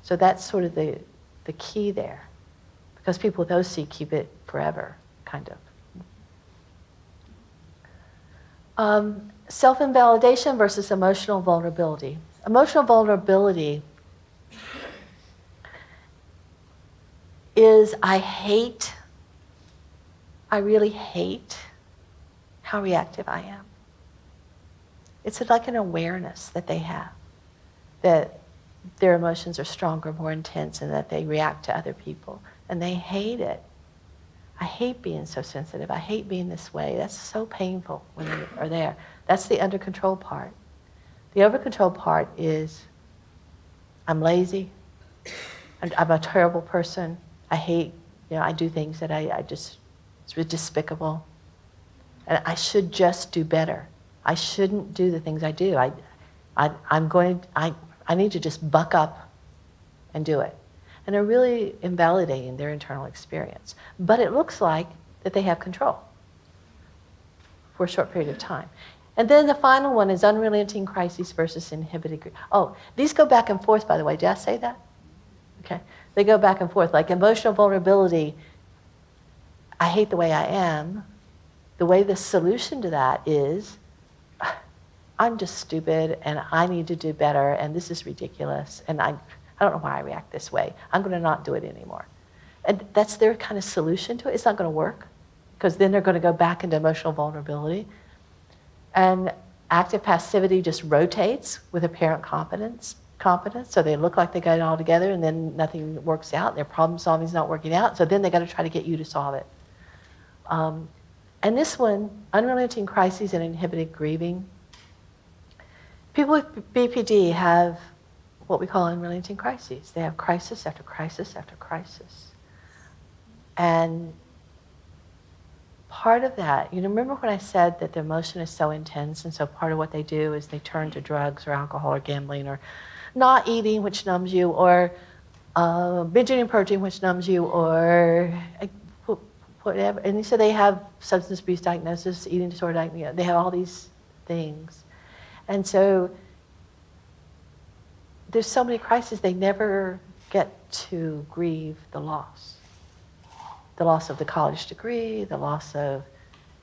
So that's sort of the key there, because people with OC keep it forever, kind of. Self-invalidation versus emotional vulnerability. Emotional vulnerability is I really hate how reactive I am. It's like an awareness that they have, that their emotions are stronger, more intense, and that they react to other people. And they hate it. I hate being so sensitive. I hate being this way. That's so painful when you are there. That's the undercontrolled part. The overcontrolled part is I'm lazy. I'm a terrible person. I hate, I do things that it's despicable. And I should just do better. I shouldn't do the things I do. I need to just buck up and do it. and are really invalidating their internal experience. But it looks like that they have control for a short period of time. And then the final one is unrelenting crises versus inhibited grief. Oh, these go back and forth, by the way. Did I say that? Okay. They go back and forth. Like emotional vulnerability, I hate the way I am. The way the solution to that is, I'm just stupid and I need to do better and this is ridiculous and I don't know why I react this way. I'm going to not do it anymore. And that's their kind of solution to it. It's not going to work because then they're going to go back into emotional vulnerability. And active passivity just rotates with apparent competence. So they look like they got it all together and then nothing works out. Their problem solving is not working out. So then they got to try to get you to solve it. And this one, unrelenting crises and inhibited grieving. People with BPD have what we call unrelenting crises. They have crisis after crisis after crisis. And part of that, you know, remember when I said that the emotion is so intense and so part of what they do is they turn to drugs or alcohol or gambling or not eating, which numbs you, or binging and purging, which numbs you, or whatever. And so they have substance abuse diagnosis, eating disorder diagnosis, they have all these things. And so there's so many crises, they never get to grieve the loss. The loss of the college degree, the loss of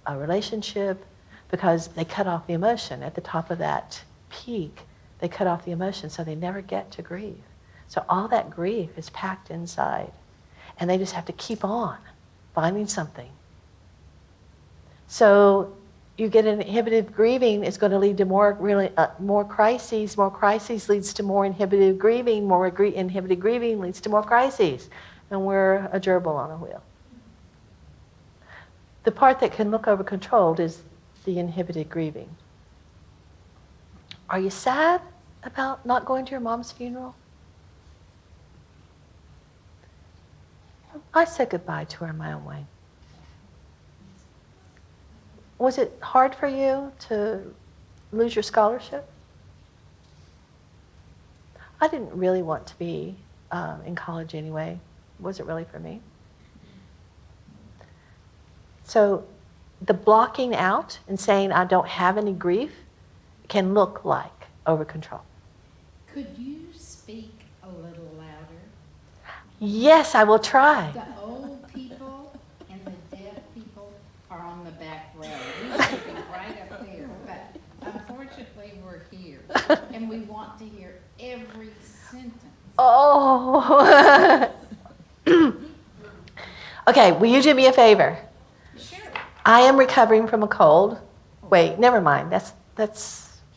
a relationship, because they cut off the emotion. At the top of that peak, they cut off the emotion, so they never get to grieve. So all that grief is packed inside, and they just have to keep on finding something. So you get an inhibited grieving, it's going to lead to more crises. More crises leads to more inhibited grieving. More inhibited grieving leads to more crises. And we're a gerbil on a wheel. The part that can look overcontrolled is the inhibited grieving. Are you sad about not going to your mom's funeral? I said goodbye to her in my own way. Was it hard for you to lose your scholarship? I didn't really want to be in college anyway. It wasn't really for me. So the blocking out and saying I don't have any grief can look like overcontrol. Could you speak a little louder? Yes, I will try. The old people and the deaf people are on the back row. We should be right up there, but unfortunately we're here. And we want to hear every sentence. Oh. Okay, will you do me a favor? Sure. I am recovering from a cold. Wait, never mind. That's.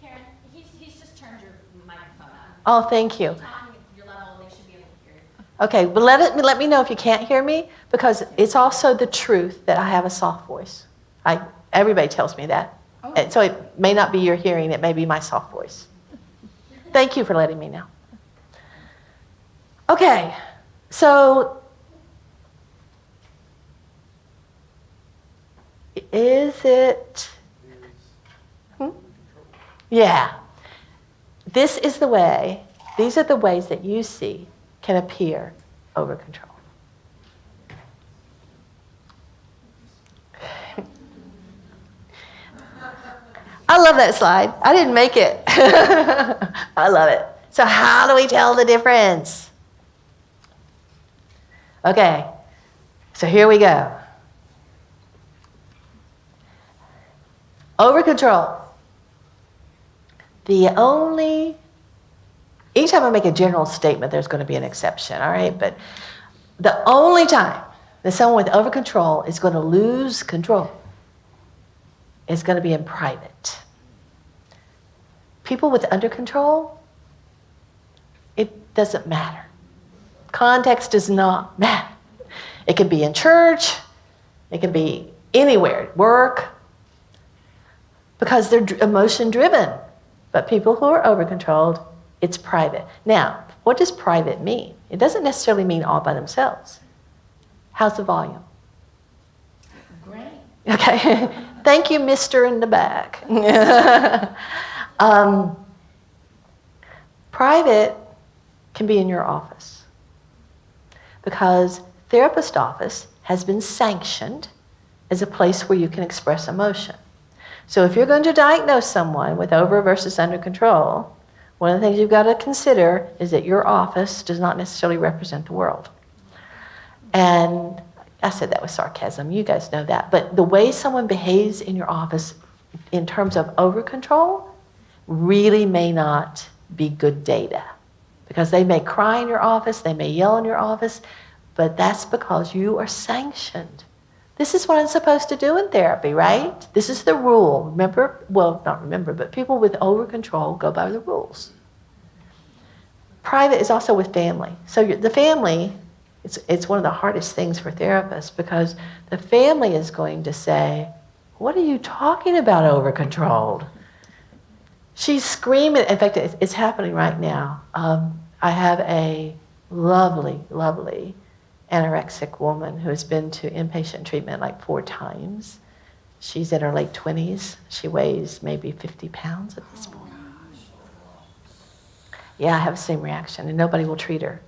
Karen, he's just turned your microphone on. Oh, thank you. Talking at your level, they should be able to hear you. Okay, but let me know if you can't hear me, because it's also the truth that I have a soft voice. Everybody tells me that. Oh. And so it may not be your hearing, it may be my soft voice. Thank you for letting me know. Okay, so is it? Yeah. This is the way, these are the ways that you see can appear over control. I love that slide. I didn't make it. I love it. So how do we tell the difference? Okay, so here we go. Over control. Anytime I make a general statement, there's going to be an exception, all right? But the only time that someone with over control is going to lose control is going to be in private. People with under control, it doesn't matter. Context does not matter. It can be in church, it can be anywhere, at work, because they're emotion driven. But people who are over controlled, it's private. Now, what does private mean? It doesn't necessarily mean all by themselves. How's the volume? Great. Okay. Thank you, Mr. in the back. Private can be in your office. because therapist office has been sanctioned as a place where you can express emotion. So if you're going to diagnose someone with over versus under control, one of the things you've got to consider is that your office does not necessarily represent the world. And I said that with sarcasm, you guys know that. But the way someone behaves in your office in terms of over control really may not be good data. Because they may cry in your office, they may yell in your office, but that's because you are sanctioned. This is what I'm supposed to do in therapy, right? This is the rule. Remember? Well, not remember, but people with over control go by the rules. Private is also with family. So the family, it's one of the hardest things for therapists because the family is going to say, what are you talking about over controlled? She's screaming. In fact, it's happening right now. I have a lovely, lovely anorexic woman who has been to inpatient treatment like 4 times. She's in her late 20s. She weighs maybe 50 pounds at this point. Yeah, I have the same reaction, and nobody will treat her.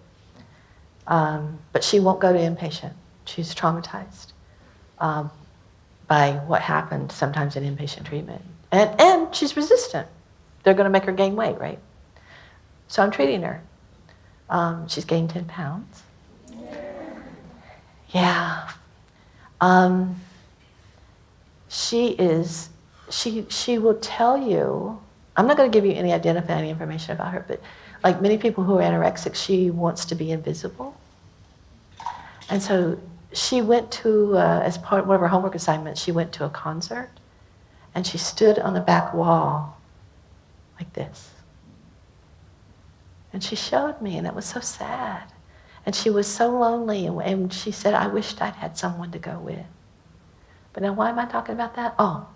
But she won't go to inpatient. She's traumatized by what happened sometimes in inpatient treatment. And she's resistant. They're going to make her gain weight, right? So I'm treating her. She's gained 10 pounds. Yeah. She will tell you, I'm not going to give you any identifying information about her, but like many people who are anorexic, she wants to be invisible. And so she went to, as part of one of her homework assignments, she went to a concert and she stood on the back wall like this. And she showed me, and it was so sad. And she was so lonely, and she said, I wished I'd had someone to go with. But now why am I talking about that? Oh,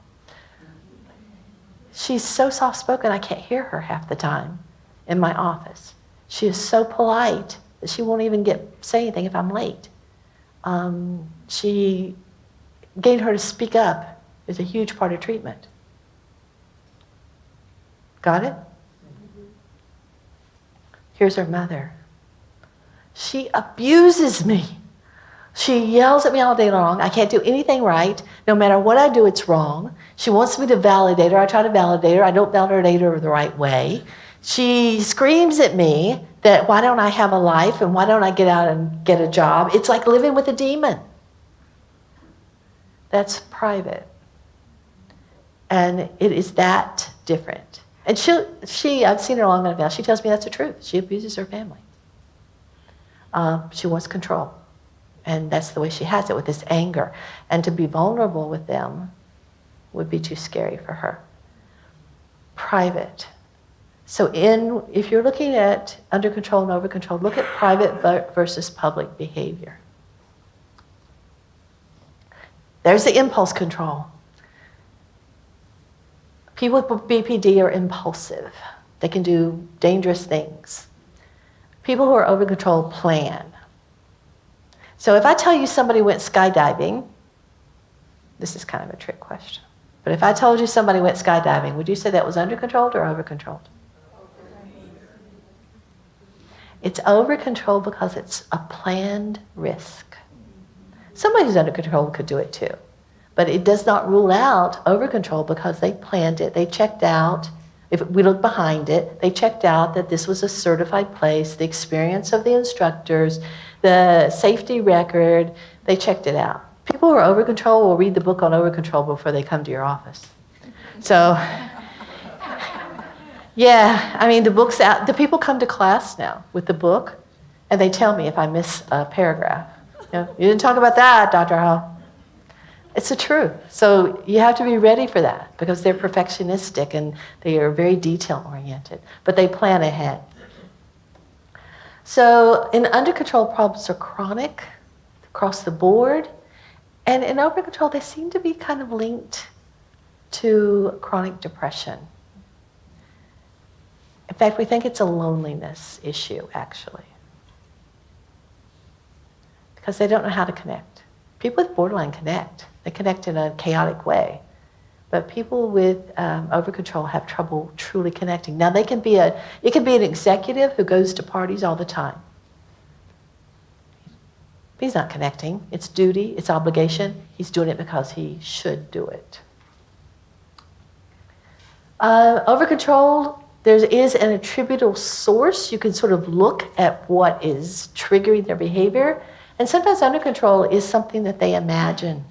she's so soft-spoken I can't hear her half the time in my office. She is so polite that she won't even say anything if I'm late. Getting her to speak up is a huge part of treatment. Got it? Here's her mother. She abuses me. She yells at me all day long. I can't do anything right. No matter what I do, it's wrong. She wants me to validate her. I try to validate her. I don't validate her the right way. She screams at me that why don't I have a life and why don't I get out and get a job? It's like living with a demon. That's private. And it is that different. And I've seen her long enough now, she tells me that's the truth. She abuses her family. She wants control. And that's the way she has it, with this anger. And to be vulnerable with them would be too scary for her. Private. So if you're looking at under control and over control, look at private versus public behavior. There's the impulse control. People with BPD are impulsive. They can do dangerous things. People who are over control plan. So if I tell you somebody went skydiving, this is kind of a trick question, but if I told you somebody went skydiving, would you say that was under controlled or over controlled? It's over controlled because it's a planned risk. Somebody who's under control could do it too. But it does not rule out over control because they planned it. They checked out, if we look behind it, they checked out that this was a certified place, the experience of the instructors, the safety record, they checked it out. People who are over control will read the book on over control before they come to your office. So, yeah, I mean, the book's out. The people come to class now with the book, and they tell me if I miss a paragraph. You didn't talk about that, Dr. Hall. It's the truth. So you have to be ready for that because they're perfectionistic and they are very detail-oriented, but they plan ahead. So in under-control, problems are chronic across the board, and in over-control, they seem to be kind of linked to chronic depression. In fact, we think it's a loneliness issue, actually, because they don't know how to connect. People with borderline connect. They connect in a chaotic way. But people with over-control have trouble truly connecting. Now, it can be an executive who goes to parties all the time. He's not connecting. It's duty, it's obligation. He's doing it because he should do it. Overcontrolled, there is an attributable source. You can sort of look at what is triggering their behavior. And sometimes under control is something that they imagine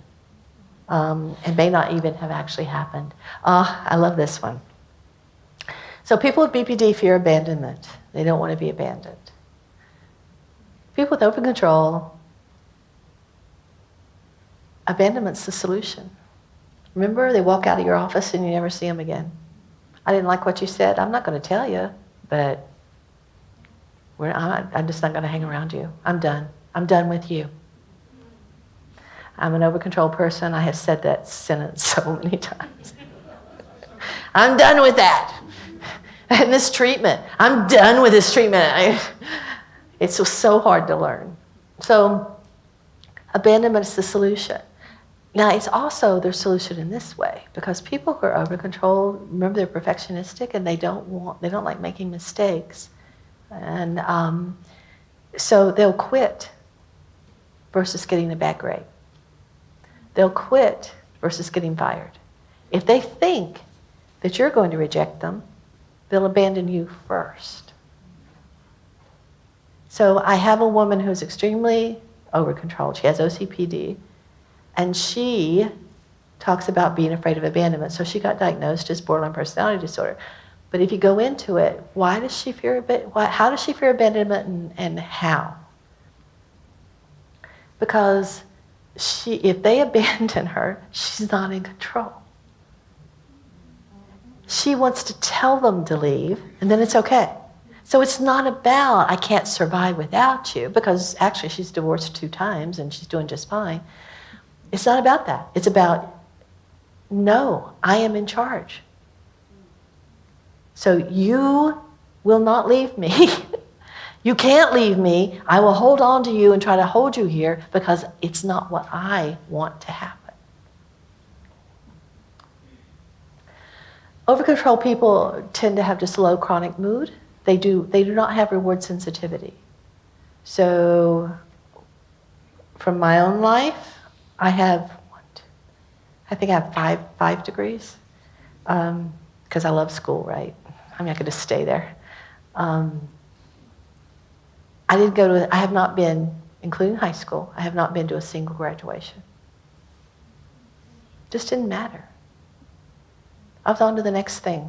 and may not even have actually happened. I love this one. So people with BPD fear abandonment. They don't want to be abandoned. People with open control, abandonment's the solution. Remember, they walk out of your office and you never see them again. I didn't like what you said. I'm not going to tell you, but I'm just not going to hang around you. I'm done. I'm done with you. I'm an over-control person. I have said that sentence so many times. I'm done with that. And this treatment. I'm done with this treatment. It's so hard to learn. So abandonment is the solution. Now, it's also their solution in this way, because people who are over-controlled, remember, they're perfectionistic and they don't like making mistakes. And so they'll quit versus getting a bad grade. They'll quit versus getting fired. If they think that you're going to reject them, they'll abandon you first. So I have a woman who's extremely over-controlled. She has OCPD. And she talks about being afraid of abandonment. So she got diagnosed as borderline personality disorder. But if you go into it, why does she fear how does she fear abandonment and how? Because if they abandon her, she's not in control. She wants to tell them to leave, and then it's okay. So it's not about, I can't survive without you, because actually she's divorced 2 times and she's doing just fine. It's not about that. It's about, no, I am in charge. So you will not leave me. You can't leave me. I will hold on to you and try to hold you here because it's not what I want to happen. Over-control people tend to have just low chronic mood. They do not have reward sensitivity. So from my own life, I have five degrees because I love school, right? I'm not going to stay there. I have not been, including high school, I have not been to a single graduation. Just didn't matter. I was on to the next thing.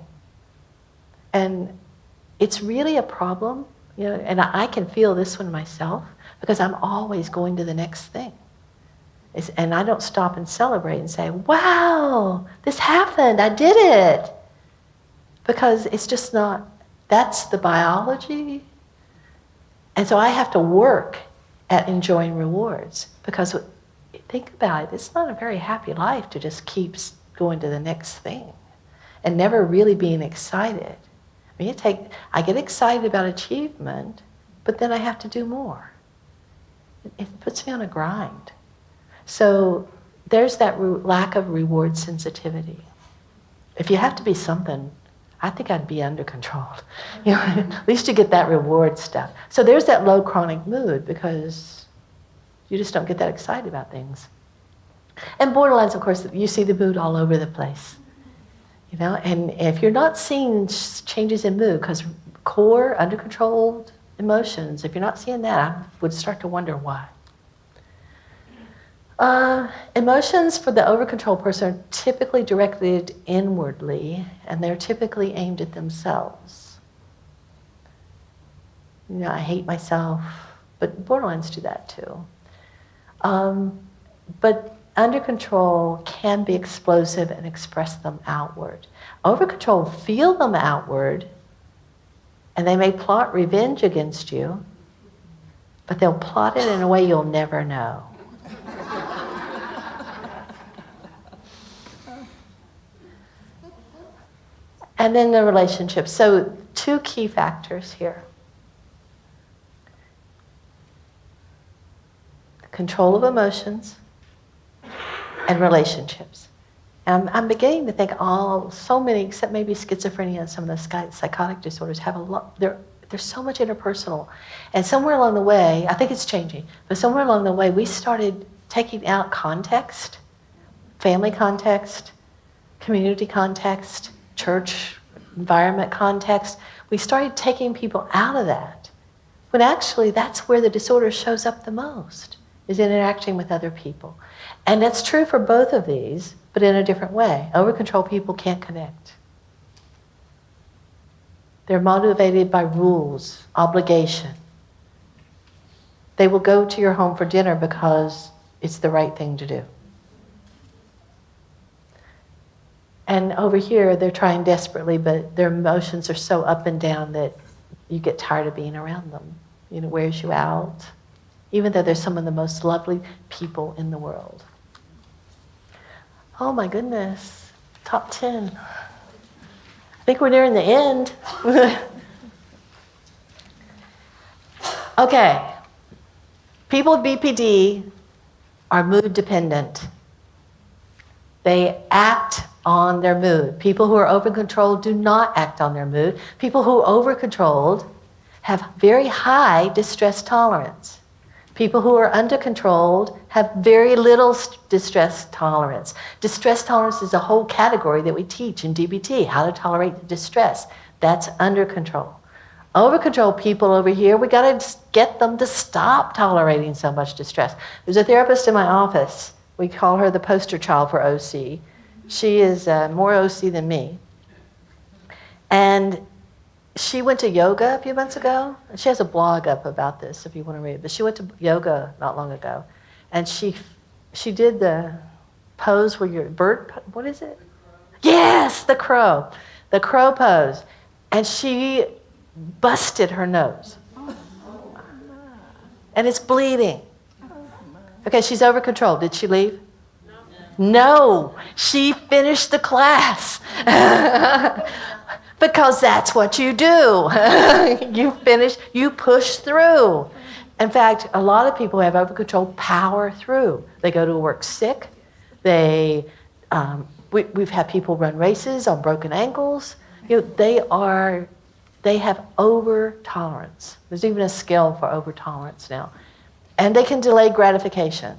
And it's really a problem, and I can feel this one myself because I'm always going to the next thing. And I don't stop and celebrate and say, wow, this happened, I did it. Because it's just not, that's the biology. And so I have to work at enjoying rewards. Because think about it, it's not a very happy life to just keep going to the next thing and never really being excited. I mean, I get excited about achievement, but then I have to do more. It puts me on a grind. So there's that lack of reward sensitivity. If you have to be something, I think I'd be undercontrolled. At least you get that reward stuff. So there's that low chronic mood because you just don't get that excited about things. And borderlines, of course, you see the mood all over the place. And if you're not seeing changes in mood, because core, undercontrolled emotions, if you're not seeing that, I would start to wonder why. Emotions for the overcontrolled person are typically directed inwardly, and they're typically aimed at themselves. I hate myself, but borderlines do that too. But under control can be explosive and express them outward. Over control feel them outward, and they may plot revenge against you, but they'll plot it in a way you'll never know. And then the relationships. So 2 key factors here. Control of emotions and relationships. And I'm beginning to think so many, except maybe schizophrenia and some of the psychotic disorders, have a lot, there's so much interpersonal. And somewhere along the way, I think it's changing, but somewhere along the way, we started taking out context, family context, community context, church environment context. We started taking people out of that, when actually that's where the disorder shows up the most, is in interacting with other people. And that's true for both of these, but in a different way. Over-control people can't connect. They're motivated by rules, obligation. They will go to your home for dinner because it's the right thing to do. And over here, they're trying desperately, but their emotions are so up and down that you get tired of being around them. You know, wears you out, even though they're some of the most lovely people in the world. Oh my goodness, top 10. I think we're nearing the end. Okay, people with BPD are mood dependent. They act on their mood. People who are over-controlled do not act on their mood. People who are over-controlled have very high distress tolerance. People who are under-controlled have very little distress tolerance. Distress tolerance is a whole category that we teach in DBT, how to tolerate the distress. That's under control. Over-controlled people over here, we gotta get them to stop tolerating so much distress. There's a therapist in my office. We call her the poster child for OC. She is more OC than me. And she went to yoga a few months ago. She has a blog up about this if you want to read it. But she went to yoga not long ago. And she did the pose where you're what is it? Yes, the crow pose. And she busted her nose. And it's bleeding. Okay, she's over-controlled. Did she leave? No, she finished the class. Because that's what you do. You finish, you push through. In fact, a lot of people who have over-control power through. They go to work sick. We've had people run races on broken ankles. You know, they have over-tolerance. There's even a scale for over-tolerance now. And they can delay gratification.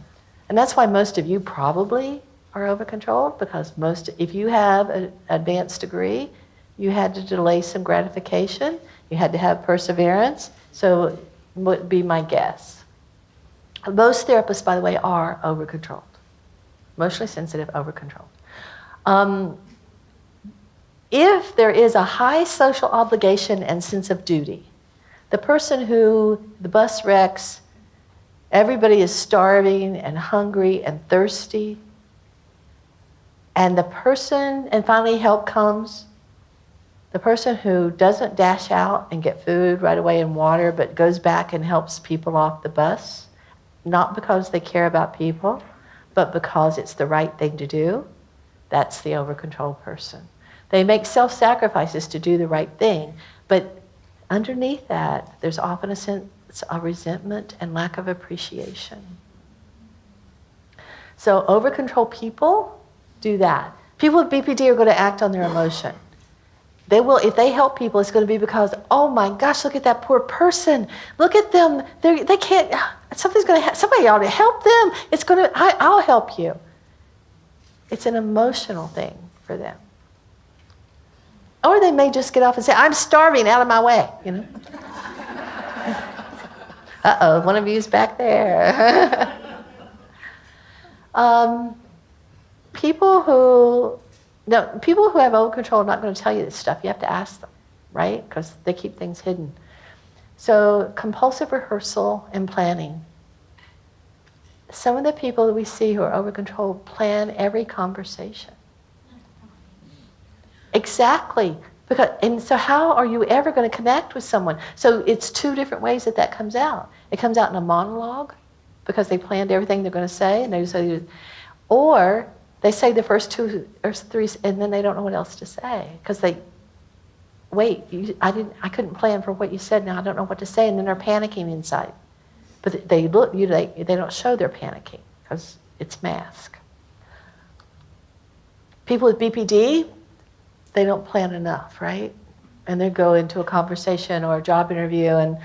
And that's why most of you probably are over-controlled, because if you have an advanced degree, you had to delay some gratification. You had to have perseverance. So would be my guess. Most therapists, by the way, are over-controlled. Emotionally sensitive, over-controlled. If there is a high social obligation and sense of duty, the person who the bus wrecks, everybody is starving and hungry and thirsty, and finally help comes, the person who doesn't dash out and get food right away and water, but goes back and helps people off the bus, not because they care about people, but because it's the right thing to do, that's the over-controlled person. They make self-sacrifices to do the right thing, but underneath that, there's often a sense of resentment and lack of appreciation. So over-controlled people do that. People with BPD are going to act on their emotion. They will, if they help people, it's going to be because, oh my gosh, look at that poor person. Look at them. They can't, somebody ought to help them. I'll help you. It's an emotional thing for them. Or they may just get off and say, I'm starving, out of my way, you know. Uh-oh, one of you's back there. People who have over-control are not going to tell you this stuff. You have to ask them, right? Because they keep things hidden. So compulsive rehearsal and planning. Some of the people that we see who are over-controlled plan every conversation. Exactly. And so how are you ever going to connect with someone? So it's two different ways that comes out. It comes out in a monologue because they planned everything they're going to say, and they say, or they say the first two or three, and then they don't know what else to say because I couldn't plan for what you said. Now I don't know what to say, and then they're panicking inside. But they don't show they're panicking because it's masked. People with BPD, they don't plan enough, right? and they go into a conversation or a job interview and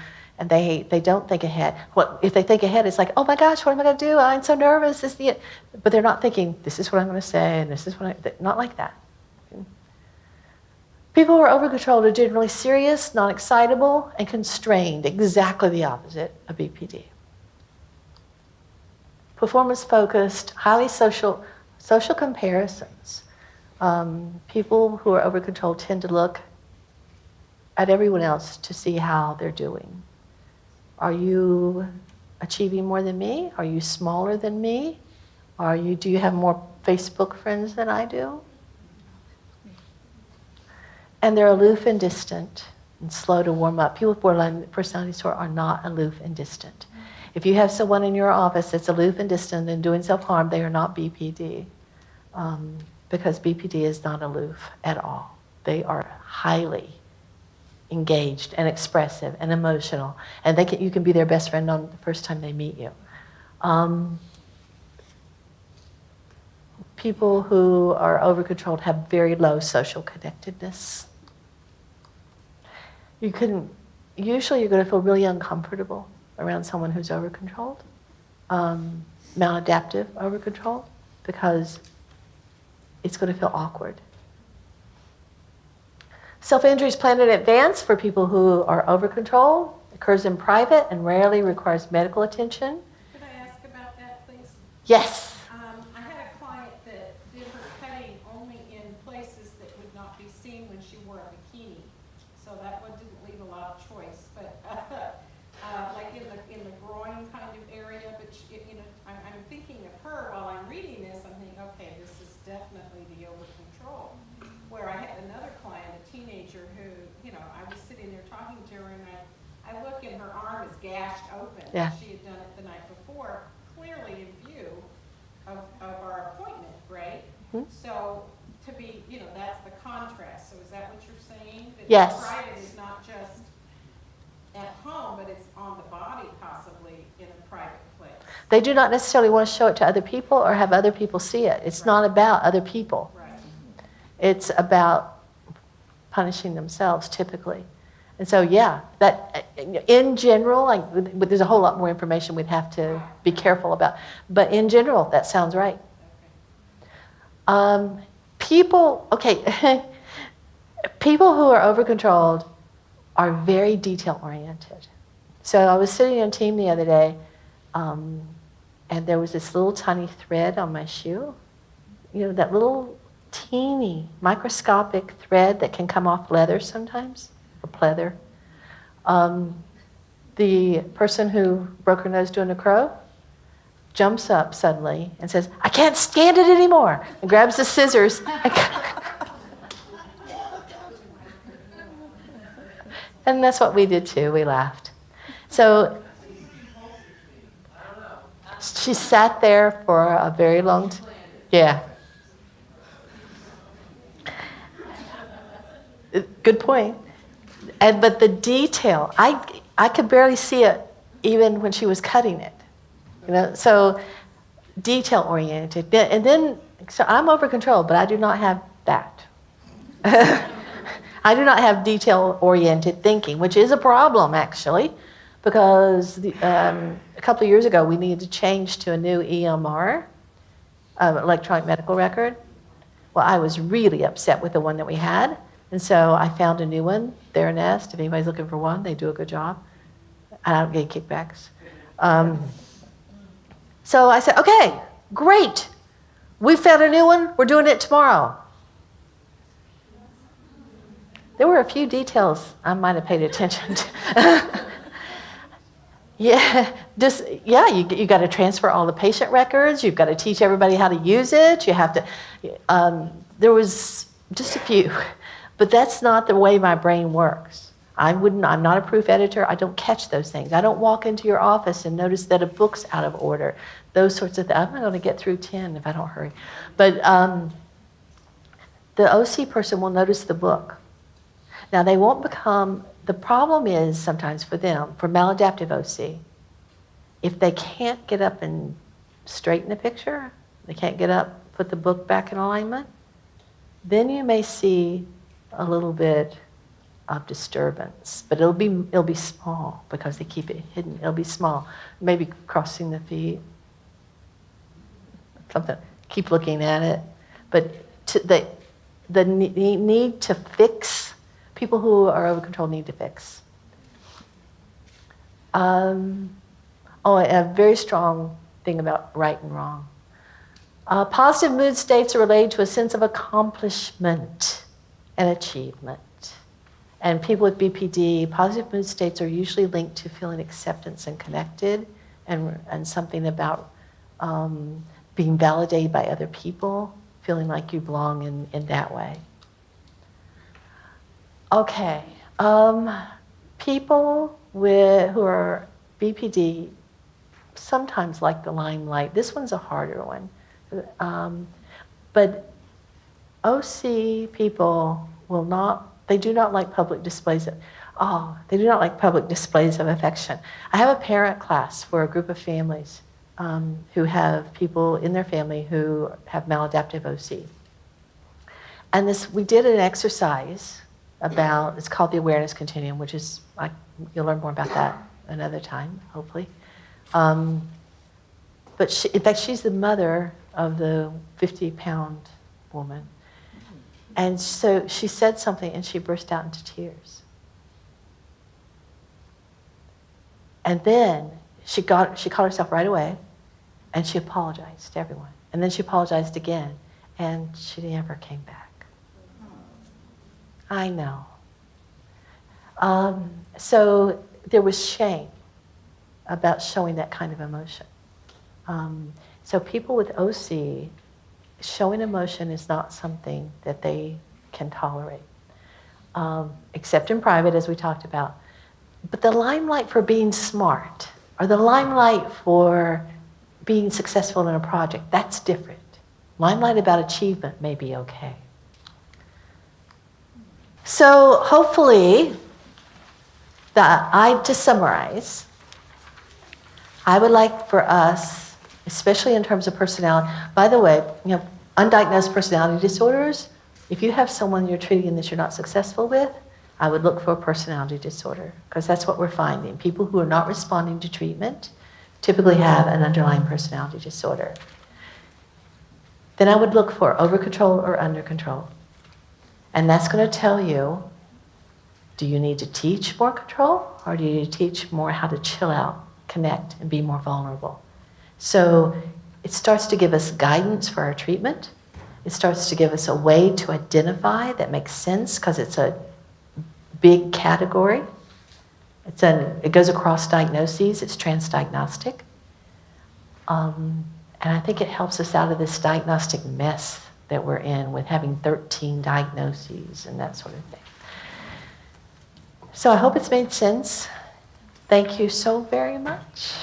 they don't think ahead. If they think ahead, it's like, oh my gosh, what am I going to do? I'm so nervous. But they're not thinking, this is what I'm going to say, and this is not like that. People who are overcontrolled are generally serious, non-excitable, and constrained, exactly the opposite of BPD. Performance-focused, highly social comparisons. People who are overcontrolled tend to look at everyone else to see how they're doing. Are you achieving more than me? Are you smaller than me? Do you have more Facebook friends than I do? And they're aloof and distant and slow to warm up. People with borderline personality disorder are not aloof and distant. If you have someone in your office that's aloof and distant and doing self-harm, they are not BPD, because BPD is not aloof at all. They are highly engaged and expressive and emotional, and you can be their best friend on the first time they meet you. People who are overcontrolled have very low social connectedness. Usually you're going to feel really uncomfortable around someone who's overcontrolled, maladaptive overcontrol, because it's going to feel awkward. Self-injury is planned in advance for people who are overcontrolled, occurs in private, and rarely requires medical attention. Could I ask about that, please? Yes. I had a client that did her cutting only in places that would not be seen when she wore a bikini. So that one didn't leave a lot of choice, but like in the groin kind of area. But I'm thinking of her while I'm reading this. I'm thinking, okay, this is definitely the overcontrol. Where I had another client, a teenager, who I was sitting there talking to her, and I look and her arm is gashed open. Yeah. She had done it the night before, clearly in view of our appointment, right? Mm-hmm. So to be, that's the contrast. So is that what you're saying? That Yes. private is not just at home, but it's on the body, possibly in a private place. They do not necessarily want to show it to other people or have other people see it. It's not about other people. Right. It's about punishing themselves, typically. And so, yeah, that in general, there's a whole lot more information we'd have to be careful about. But in general, that sounds right. People who are overcontrolled are very detail-oriented. So I was sitting in a team the other day, and there was this little tiny thread on my shoe. That little teeny microscopic thread that can come off leather sometimes, or pleather. The person who broke her nose doing a crow jumps up suddenly and says, I can't stand it anymore, and grabs the scissors. And that's what we did too, we laughed. So she sat there for a very long time. Yeah. Good point. But the detail, I could barely see it even when she was cutting it. So detail oriented. And then, so I'm over control, but I do not have that. I do not have detail oriented thinking, which is a problem actually, because a couple of years ago we needed to change to a new EMR, electronic medical record. Well, I was really upset with the one that we had. And so I found a new one, Theranest. If anybody's looking for one, they do a good job. I don't get kickbacks. So I said, okay, great. We found a new one. We're doing it tomorrow. There were a few details I might have paid attention to. You got to transfer all the patient records. You've got to teach everybody how to use it. You have to. There was just a few. But that's not the way my brain works. I'm not a proof editor. I don't catch those things. I don't walk into your office and notice that a book's out of order. Those sorts of things. I'm not going to get through 10 if I don't hurry. But the OC person will notice the book. Now, they won't become, the problem is sometimes for them, for maladaptive OC, if they can't get up and straighten the picture, they can't get up, put the book back in alignment, then you may see a little bit of disturbance, but it'll be small because they keep it hidden. It'll be small, maybe crossing the feet, something. Keep looking at it, but the need to fix. People who are over-controlled need to fix. A very strong thing about right and wrong. Positive mood states are related to a sense of accomplishment and achievement. And people with BPD, positive mood states are usually linked to feeling acceptance and connected, and something about being validated by other people, feeling like you belong in that way. Okay, people who are BPD sometimes like the limelight. This one's a harder one. But OC people they do not like public displays of affection. I have a parent class for a group of families who have people in their family who have maladaptive OC. And we did an exercise it's called the awareness continuum, which is, you'll learn more about that another time, hopefully. But in fact, she's the mother of the 50-pound woman. And so she said something and she burst out into tears. And then she caught herself right away and she apologized to everyone. And then she apologized again and she never came back. I know. So there was shame about showing that kind of emotion. So people with OC, showing emotion is not something that they can tolerate, except in private, as we talked about. But the limelight for being smart, or the limelight for being successful in a project, that's different. Limelight about achievement may be okay. So hopefully, to summarize, I would like for us, especially in terms of personality, by the way, undiagnosed personality disorders, if you have someone you're treating that you're not successful with, I would look for a personality disorder, because that's what we're finding. People who are not responding to treatment typically have an underlying personality disorder. Then I would look for overcontrol or undercontrol. And that's going to tell you, do you need to teach more control, or do you need to teach more how to chill out, connect, and be more vulnerable? So it starts to give us guidance for our treatment. It starts to give us a way to identify that makes sense, because it's a big category. It goes across diagnoses. It's trans-diagnostic. And I think it helps us out of this diagnostic mess that we're in with having 13 diagnoses and that sort of thing. So I hope it's made sense. Thank you so very much.